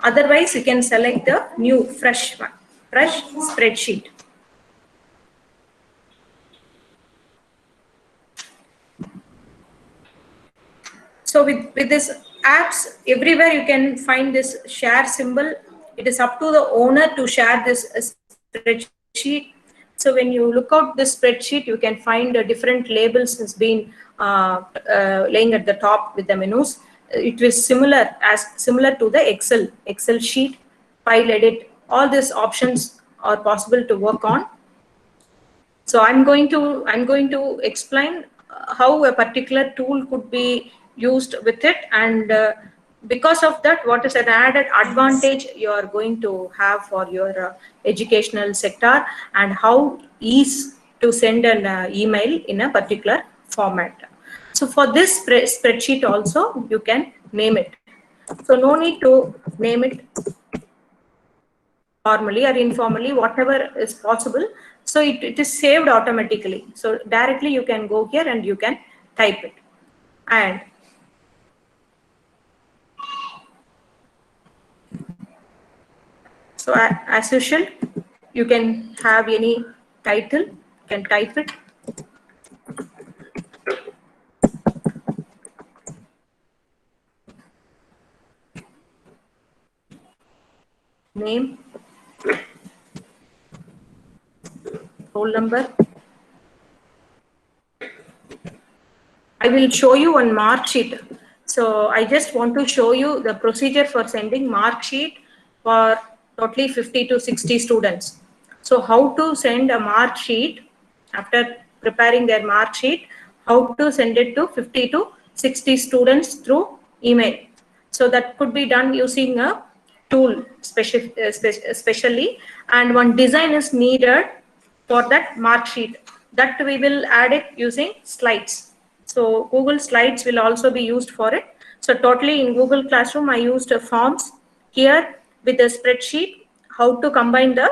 Otherwise, you can select the new fresh one, fresh spreadsheet. So with this apps, everywhere you can find this share symbol. It is up to the owner to share this spreadsheet. So when you look out this spreadsheet, you can find different labels has been laying at the top with the menus. It is similar to the Excel sheet, file edit. All these options are possible to work on. So I'm going to explain how a particular tool could be used with it, and because of that, what is an added advantage you are going to have for your educational sector, and how easy to send an email in a particular format. So for this spreadsheet also, you can name it. So no need to name it formally or informally, whatever is possible. So it is saved automatically. So directly you can go here and you can type it. And so as usual, you can have any title, you can type it. Name, roll number. I will show you one mark sheet. So I just want to show you the procedure for sending mark sheet for totally 50 to 60 students. So how to send a mark sheet after preparing their mark sheet, how to send it to 50 to 60 students through email. So that could be done using a tool especially, and one design is needed for that mark sheet, that we will add it using slides. So Google Slides will also be used for it. So totally in Google Classroom, I used forms. Here with the spreadsheet, how to combine the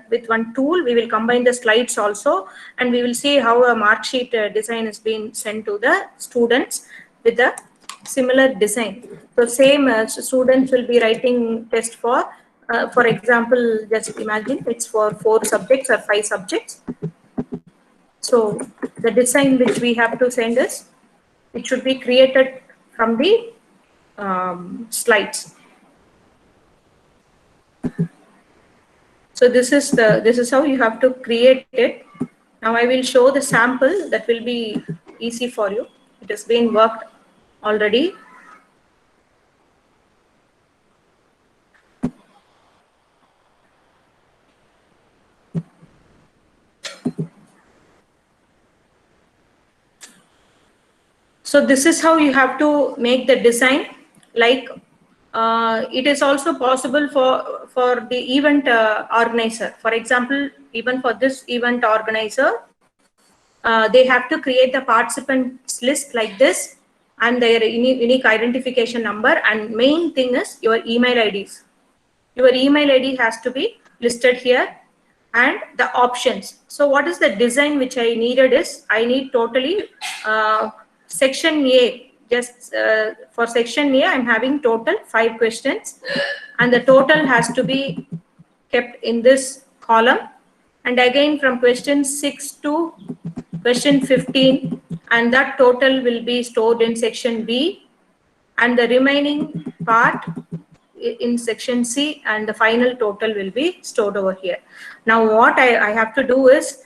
with one tool, we will combine the slides also, and we will see how a mark sheet design is being sent to the students with the similar design. So same students will be writing test for example, just imagine it's for 4 subjects or 5 subjects. So the design which we have to send is, it should be created from the slides. So this is how you have to create it. Now I will show the sample that will be easy for you. It has been worked already. So this is how you have to make the design. Like it is also possible for the event organizer. For example, even for this event organizer, they have to create the participants list like this, and their unique identification number, and main thing is your email IDs. Your email ID has to be listed here, and the options. So what is the design which I needed is, I need totally section A. Just for section A, I'm having total 5 questions, and the total has to be kept in this column. And again from question 6 to question 15, and that total will be stored in section B, and the remaining part in section C, and the final total will be stored over here. Now what I have to do is,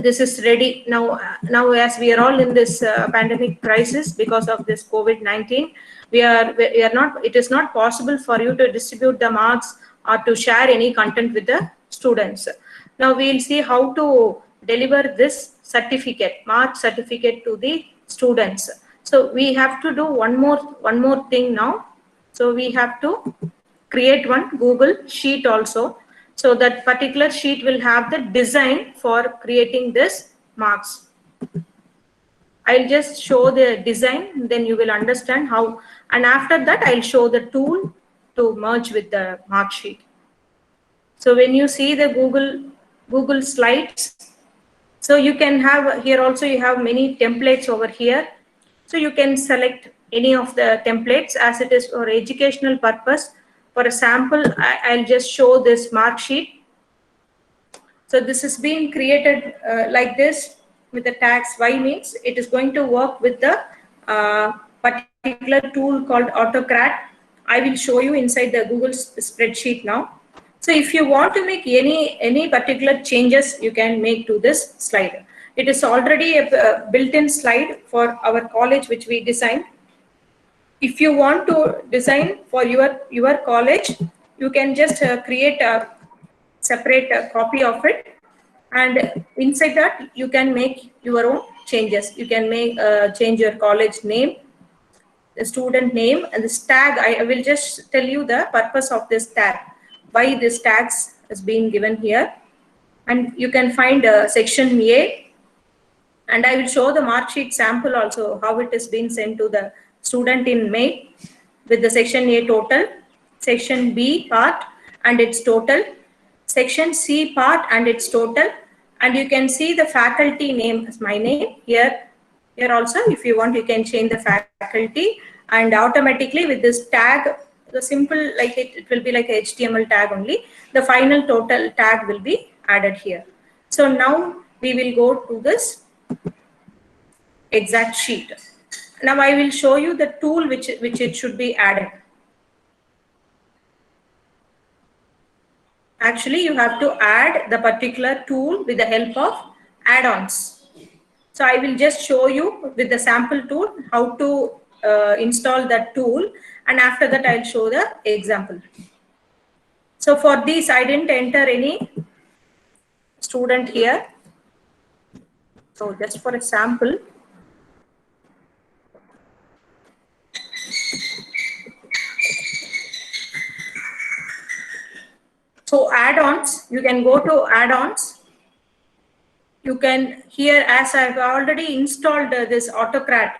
this is ready now. Now as we are all in this pandemic crisis because of this COVID-19, we are not, it is not possible for you to distribute the marks or to share any content with the students. Now we will see how to deliver this certificate, mark certificate, to the students. So we have to do one more thing now. So we have to create one Google Sheet also. So that particular sheet will have the design for creating this marks. I'll just show the design, then you will understand how, and after that I'll show the tool to merge with the mark sheet. So when you see the Google Google Slides. So you can have here also, you have many templates over here. So you can select any of the templates as it is for educational purpose. For a sample, I'll just show this mark sheet. So this is being created like this with the tags. Why means it is going to work with the particular tool called AutoCAD. I will show you inside the Google spreadsheet now. So if you want to make any particular changes, you can make to this slide. It is already a built-in slide for our college which we designed. If you want to design for your college, you can just create a separate copy of it, and inside that you can make your own changes. You can make change your college name, the student name, and this tag. I will just tell you the purpose of this tag, why this tags is being given here. And you can find section A, and I will show the mark sheet sample also, how it is being sent to the student in May with the section A total, section B part and its total, section C part and its total, and you can see the faculty name as my name here. Here also, if you want, you can change the faculty, and automatically with this tag, the simple, like it will be like a HTML tag only, the final total tag will be added here. So now we will go to this exact sheet. Now I will show you the tool which it should be added. Actually, you have to add the particular tool with the help of add-ons. So I will just show you with the sample tool how to install that tool, and after that I'll show the example. So for this, I didn't enter any student here. So just for a sample. So add-ons, you can go to add-ons. You can here, as I've already installed this AutoCAD.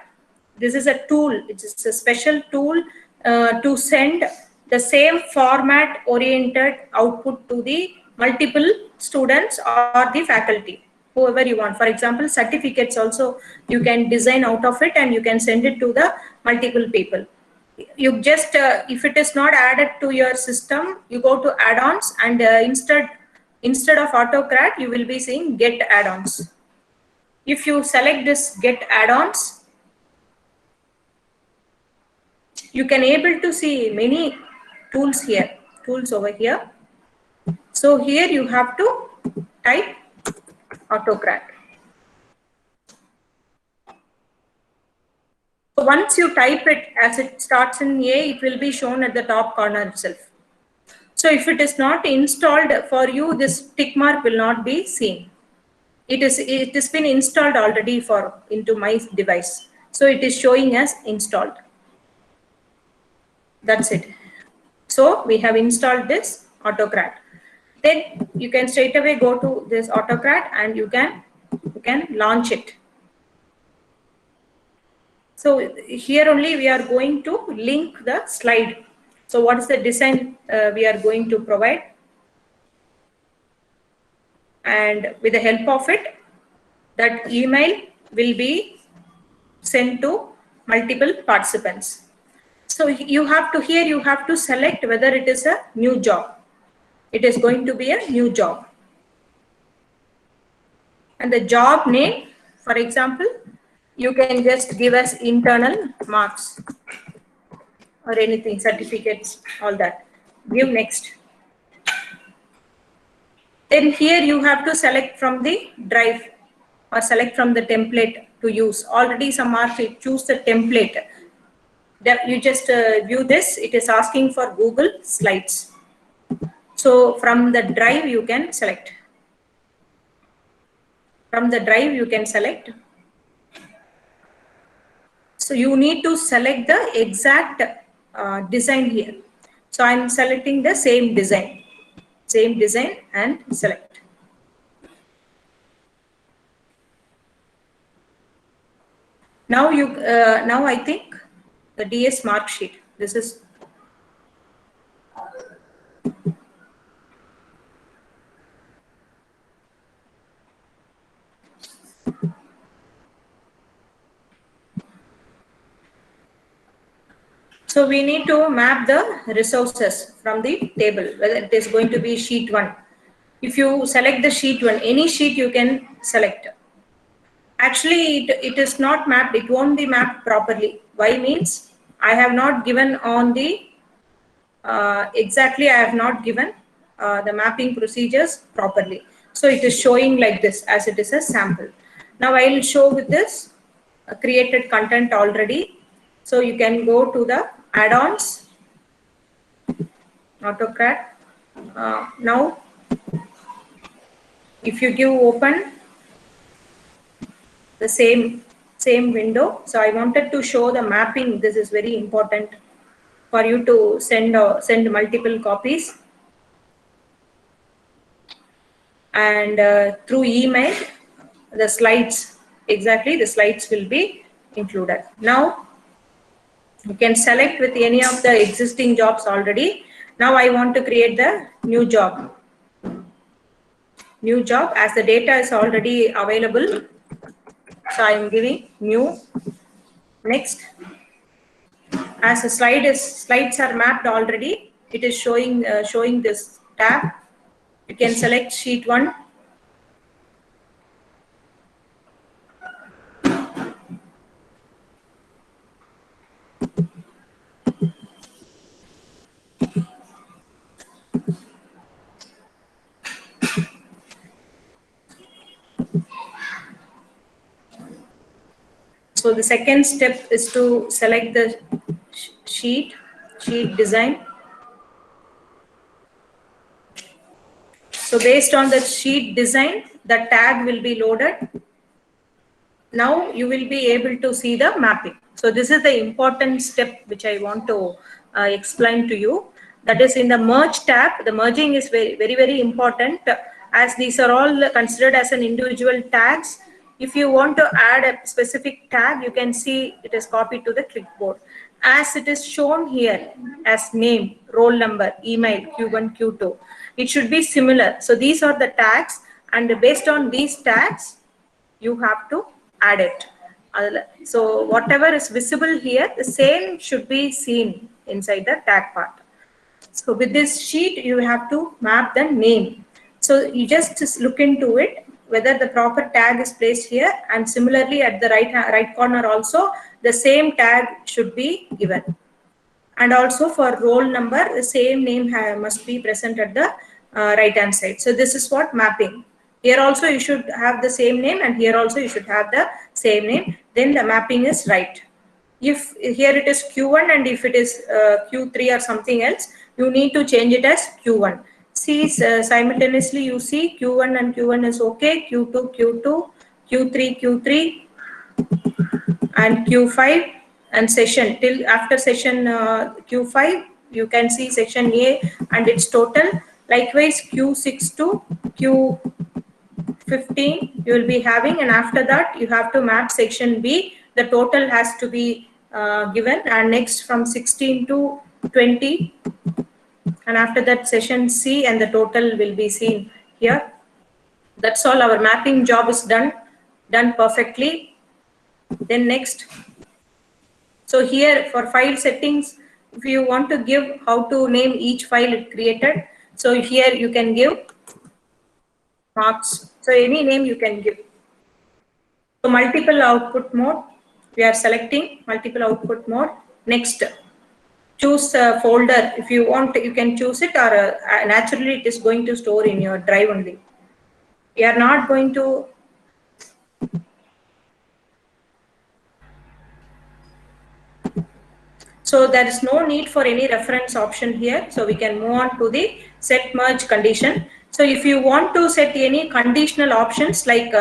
This is a tool. It is a special tool to send the same format oriented output to the multiple students or the faculty, whoever you want. For example, certificates also you can design out of it and you can send it to the multiple people. You just if it is not added to your system, you go to add-ons, and instead of AutoCAD, you will be seeing get add-ons. If you select this get add-ons, you can able to see many tools here, tools over here. So here you have to type AutoCAD. So once you type it, as it starts in A, it will be shown at the top corner itself. So if it is not installed for you, this tick mark will not be seen. It has been installed already into my device. So it is showing as installed. That's it. So we have installed this AutoCAD. Then you can straight away go to this AutoCAD and you can launch it. So here only we are going to link the slide. So what is the design we are going to provide? And with the help of it, that email will be sent to multiple participants. So you have to select whether it is a new job. It is going to be a new job. And the job name, for example, you can just give us internal marks or anything, certificates, all that. Give next. Then here you have to select from the drive or select from the template to use. Already some marks, you choose the template. You just view this. It is asking for Google Slides. So from the drive you can select. From the drive you can select. So you need to select the exact design here. So I'm selecting the same design and select. Now now I think the DS mark sheet. This is So we need to map the resources from the table, whether it is going to be sheet 1. If you select the sheet 1, any sheet you can select. Actually, it is not mapped, it won't be mapped properly. Why means I have not given on the, exactly I have not given the mapping procedures properly. So it is showing like this as it is a sample. Now I will show with this created content already. So you can go to the add-ons, AutoCAD. Now if you give open the same window, so I wanted to show the mapping. This is very important for you to send multiple copies, and through email the slides, exactly the slides will be included. Now you can select with any of the existing jobs already. Now I want to create the new job as the data is already available. So I am giving new. Next, as the slides are mapped already, it is showing this tab. You can select sheet 1. So the second step is to select the sheet design. So based on the sheet design, the tag will be loaded. Now you will be able to see the mapping. So this is the important step which I want to explain to you. That is in the merge tab. The merging is very important, as these are all considered as an individual tags. If you want to add a specific tag, you can see it is copied to the clipboard. As it is shown here as name, roll number, email, Q1, Q2, it should be similar. So these are the tags, and based on these tags, you have to add it. So whatever is visible here, the same should be seen inside the tag part. So with this sheet, you have to map the name. So you just look into it, whether the proper tag is placed here, and similarly at the right corner also, the same tag should be given. And also for roll number, the same name must be present at the right hand side. So this is what mapping. Here also you should have the same name, and here also you should have the same name. Then the mapping is right. If here it is Q1 and if it is Q3 or something else, you need to change it as Q1. See, simultaneously you see Q1 and Q1 is okay, Q2, Q2, Q3, Q3, and Q5, and session till after session Q5 you can see section A and its total. Likewise Q6 to Q15 you will be having, and after that you have to map section B. The total has to be given, and next from 16 to 20, and after that session C, and the total will be seen here. That's all. Our mapping job is done perfectly. Then next, so here for file settings, if you want to give how to name each file it created, so here you can give marks. So any name you can give. So multiple output mode, we are selecting multiple output mode. Next, choose a folder. If you want, you can choose it, or naturally it is going to store in your drive only. We are not going to So there is no need for any reference option here. So we can move on to the set merge condition. So if you want to set any conditional options, like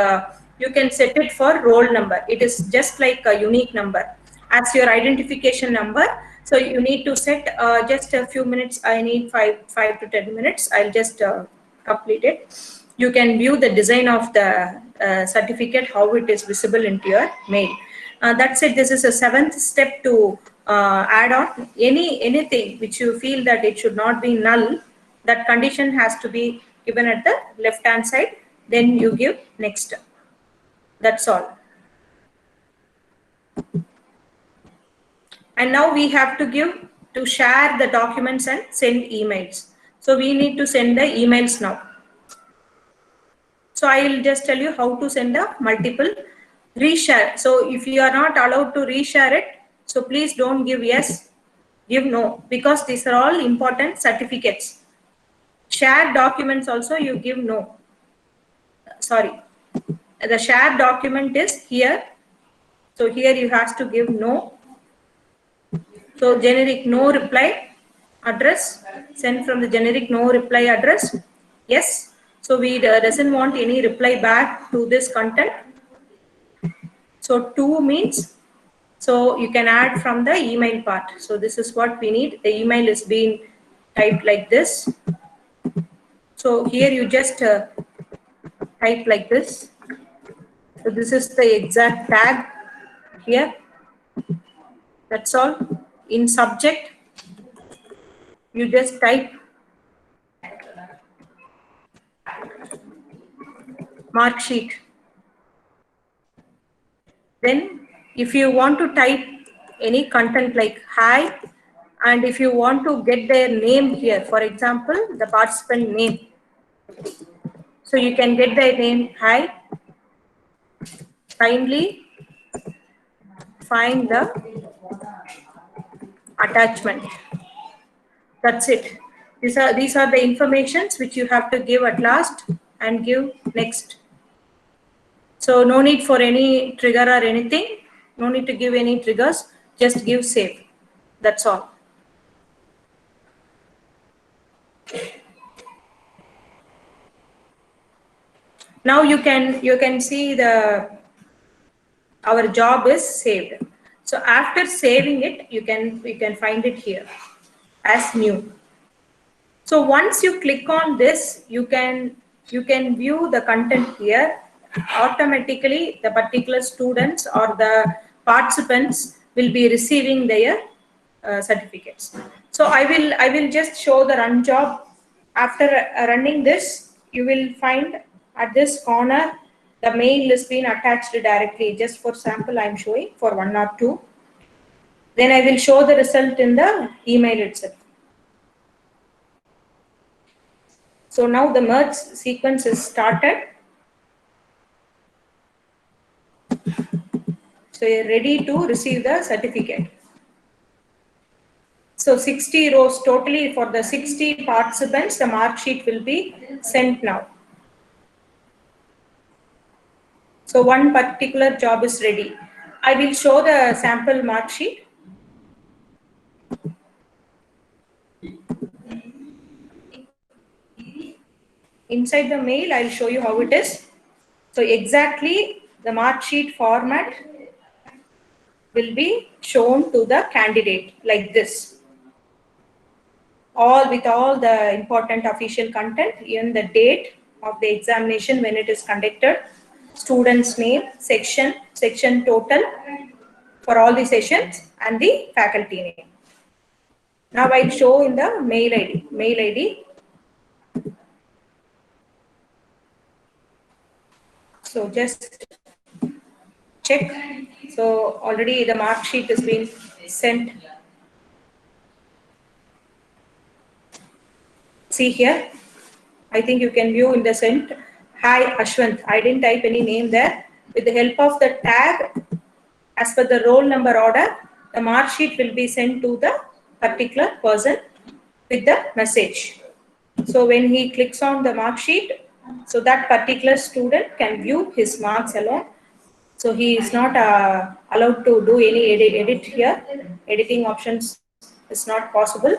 you can set it for roll number. It is just like a unique number as your identification number. So you need to set just a few minutes. I need 5 to 10 minutes. I'll just complete it. You can view the design of the certificate, how it is visible into your mail. That's it. This is a 7th step to add on anything which you feel that it should not be null. That condition has to be given at the left hand side. Then you give next. That's all. And now we have to share the documents and send emails. So we need to send the emails now. So I will just tell you how to send a multiple reshare. So if you are not allowed to reshare it, so please don't give yes, give no, because these are all important certificates. Share documents also you give no. Sorry, the share document is here. So here you have to give no. So generic no reply address, send from the generic no reply address. Yes. So we doesn't want any reply back to this content. So to means, so you can add from the email part. So this is what we need. The email is being typed like this. So here you just type like this. So this is the exact tag here. That's all. In subject, you just type mark sheet. Then if you want to type any content like hi, and if you want to get their name here, for example, the participant name. So you can get their name, hi, kindly find the attachment. That's it. These are the informations which you have to give at last and give next. So no need for any trigger or anything. No need to give any triggers. Just give save. That's all. Now you can see our job is saved. So after saving it, you can find it here as new. So once you click on this, you can view the content here. Automatically, the particular students or the participants will be receiving their certificates. So I will just show the run job. After running this, you will find at this corner the mail is being attached directly. Just for sample, I am showing for 1 or 2. Then I will show the result in the email itself. So now the merge sequence is started. So you're ready to receive the certificate. So 60 rows totally for the 60 participants, the mark sheet will be sent now. So one particular job is ready. I will show the sample mark sheet. Inside the mail, I'll show you how it is. So exactly the mark sheet format will be shown to the candidate like this. With all the important official content, even the date of the examination when it is conducted, student's name, section total for all the sessions, and the faculty name. Now I'll show in the mail ID. So just check. So already the mark sheet has been sent. See here, I think you can view in the sent. Hi Ashwant, I didn't type any name there. With the help of the tag, as per the roll number order, the mark sheet will be sent to the particular person with the message. So when he clicks on the mark sheet, so that particular student can view his marks alone. So he is not allowed to do any edit here. Editing options is not possible.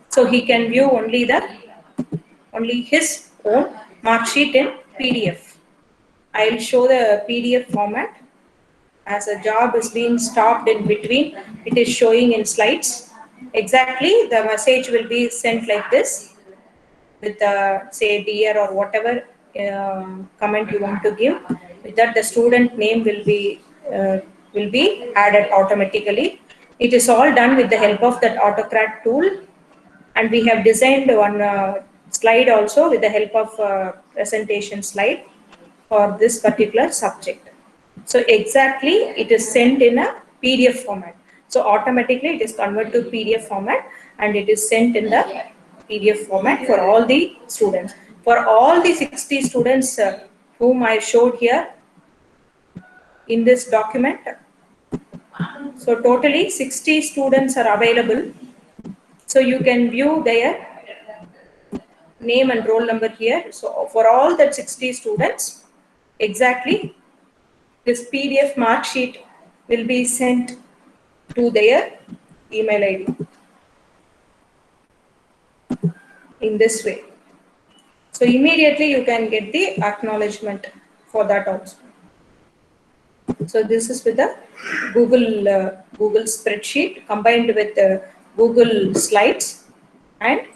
So he can view only his own mark sheet in PDF. I will show the PDF format. As a job is being stopped in between, it is showing in slides. Exactly, the message will be sent like this with say dear or whatever comment you want to give. With that, the student name will be added automatically. It is all done with the help of that AutoCAD tool, and we have designed one slide also with the help of presentation slide for this particular subject. So exactly it is sent in a PDF format. So automatically it is converted to PDF format and it is sent in the PDF format for all the students. For all the 60 students whom I showed here in this document, so totally 60 students are available. So you can view their name and roll number here. So for all that 60 students, exactly this PDF mark sheet will be sent to their email ID in this way. So immediately you can get the acknowledgement for that also. So this is with the Google spreadsheet combined with Google Slides and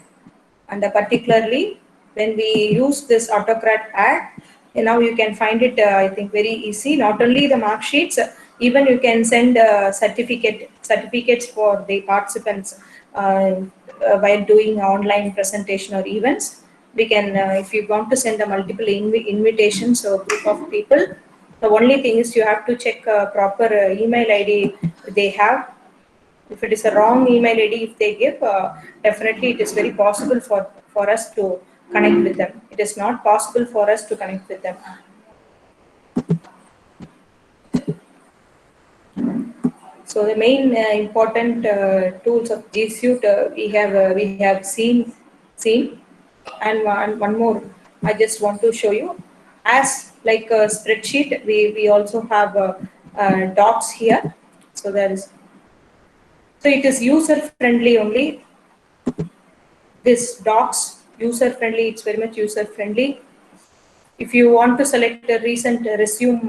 particularly when we use this Autocrat ad, now you can find it I think very easy. Not only the mark sheets, even you can send certificates for the participants while doing online presentation or events. We can if you want to send a multiple invitations or group of people, the only thing is you have to check proper email ID they have. If it is a wrong email ID, if they give, definitely it is very possible for us to connect with them. It is not possible for us to connect with them. So the main important tools of G Suite we have seen, and one more I just want to show you. As like a spreadsheet, we also have docs here. So there is, so it is user friendly only. This docs user friendly. It's very much user friendly. If you want to select a recent resume,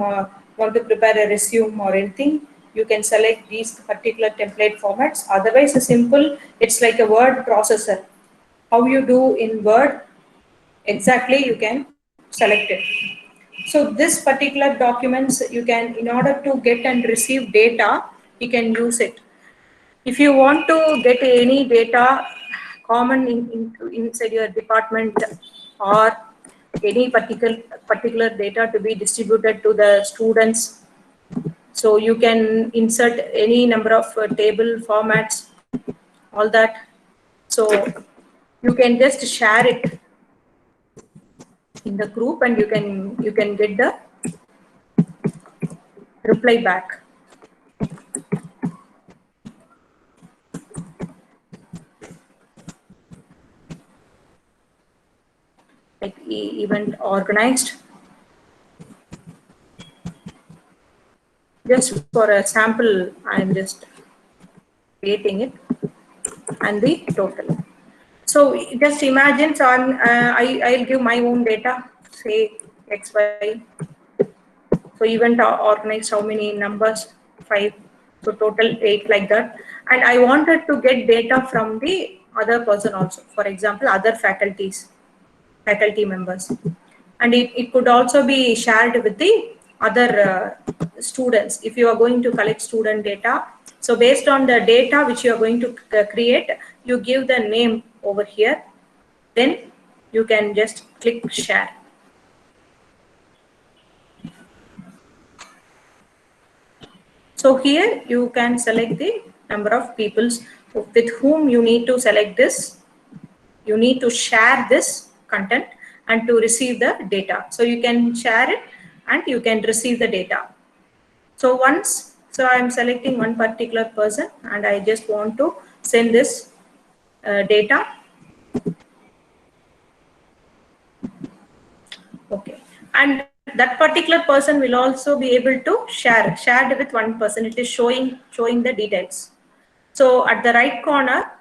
want to prepare a resume or anything, you can select these particular template formats. Otherwise, a simple, it's like a word processor. How you do in Word, exactly you can select it. So this particular documents, you can, in order to get and receive data, you can use it. If you want to get any data common inside your department or any particular data to be distributed to the students, so you can insert any number of table formats, all that. So you can just share it in the group and you can get the reply back. Like event organized. Just for a sample, I am just creating it and the total. So just imagine, so I'll give my own data, say XY. So event organized, how many numbers? 5. So total 8, like that. And I wanted to get data from the other person also. For example, other faculty members. And it could also be shared with the other students if you are going to collect student data. So based on the data which you are going to create, you give the name over here. Then you can just click share. So here you can select the number of people with whom you need to select this. You need to share this content and to receive the data. So you can share it and you can receive the data. So so I'm selecting one particular person and I just want to send this data. Okay. And that particular person will also be able to shared with one person. It is showing the details. So at the right corner,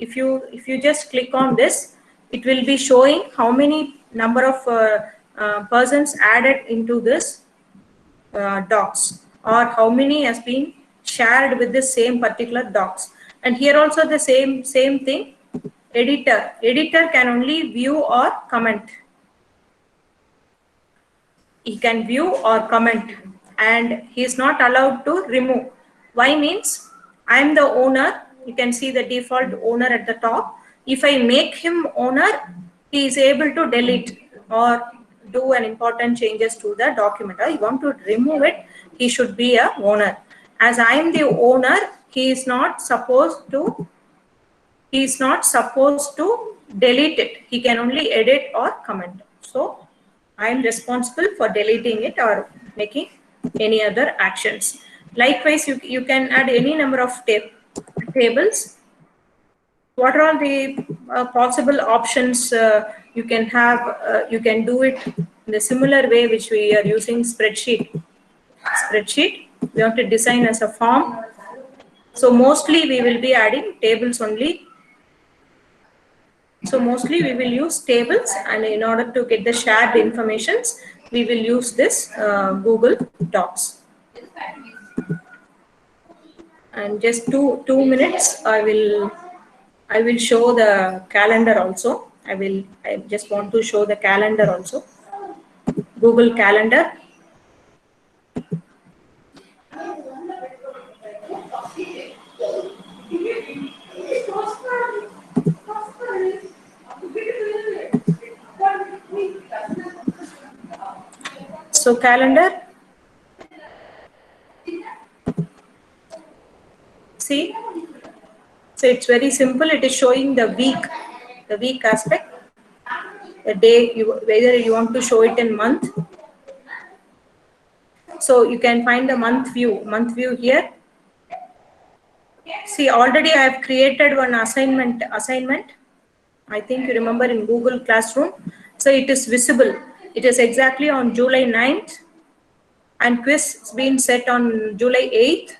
if you just click on this, it will be showing how many number of persons added into this docs, or how many has been shared with the same particular docs. And here also the same thing. Editor can only view or comment. He can view or comment and he is not allowed to remove. Why means I am the owner. You can see the default owner at the top. If I make him owner, he is able to delete or do an important changes to the document. I want to remove it. he should be a owner. As I am the owner, he is not supposed to delete it. He can only edit or comment. So I am responsible for deleting it or making any other actions. Likewise, you can add any number of tables. What are all the possible options you can have? You can do it in a similar way which we are using spreadsheet. We want to design as a form. So mostly we will be adding tables only. So mostly we will use tables, and in order to get the shared informations, we will use this Google Docs. And just two minutes, I will show the calendar also. I just want to show the calendar also. Google Calendar. So calendar, see, so it's very simple. It is showing the week aspect, the day, whether you want to show it in month. So you can find the month view here. See, already I have created one assignment. I think you remember in Google Classroom. So it is visible. It is exactly on July 9th, and quiz has been set on July 8th.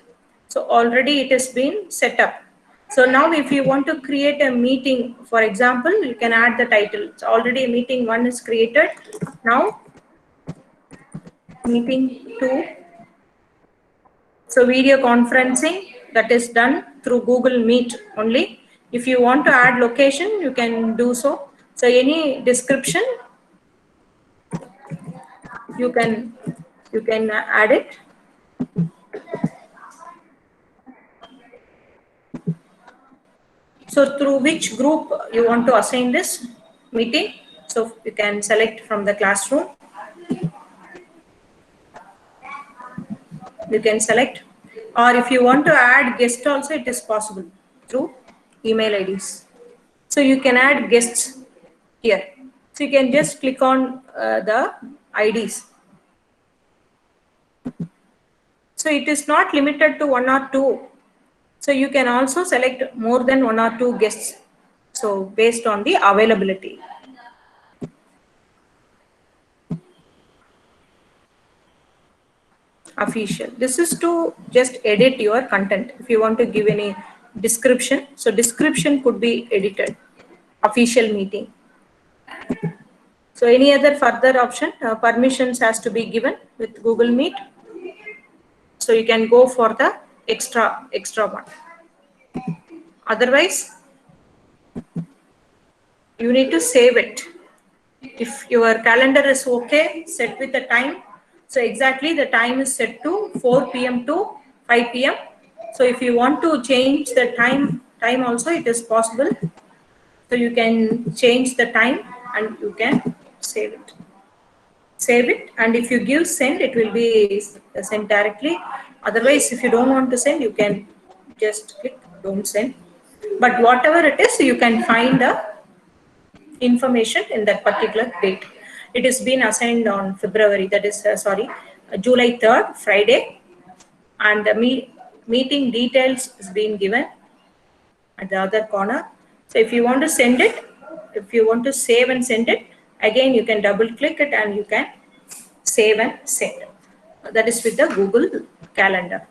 So already it has been set up. So now if you want to create a meeting, for example, you can add the title. So already meeting 1 is created. Now meeting 2. So video conferencing, that is done through Google Meet only. If you want to add location, you can do so. So any description, you can add it. So through which group you want to assign this meeting? So you can select from the classroom. You can select, or if you want to add guest also, it is possible through email IDs. So you can add guests here. So you can just click on the IDs. So it is not limited to 1 or 2. So you can also select more than 1 or 2 guests. So based on the availability. Official. This is to just edit your content. If you want to give any description, so description could be edited. Official meeting. So any other further option, permissions has to be given with Google Meet. So you can go for the extra one. Otherwise, you need to save it. If your calendar is okay, set with the time. So exactly the time is set to 4 p.m. to 5 p.m. So if you want to change the time also, it is possible. So you can change the time and you can save it. Save it, and if you give send, it will be sent directly. Otherwise, if you don't want to send, you can just click don't send. But whatever it is, you can find the information in that particular date. It is been assigned on February, that is July 3rd, Friday, and the meeting details is being given at the other corner. So if you want to send it, if you want to save and send it, again you can double click it and you can save and send. That is with the Google Calendar.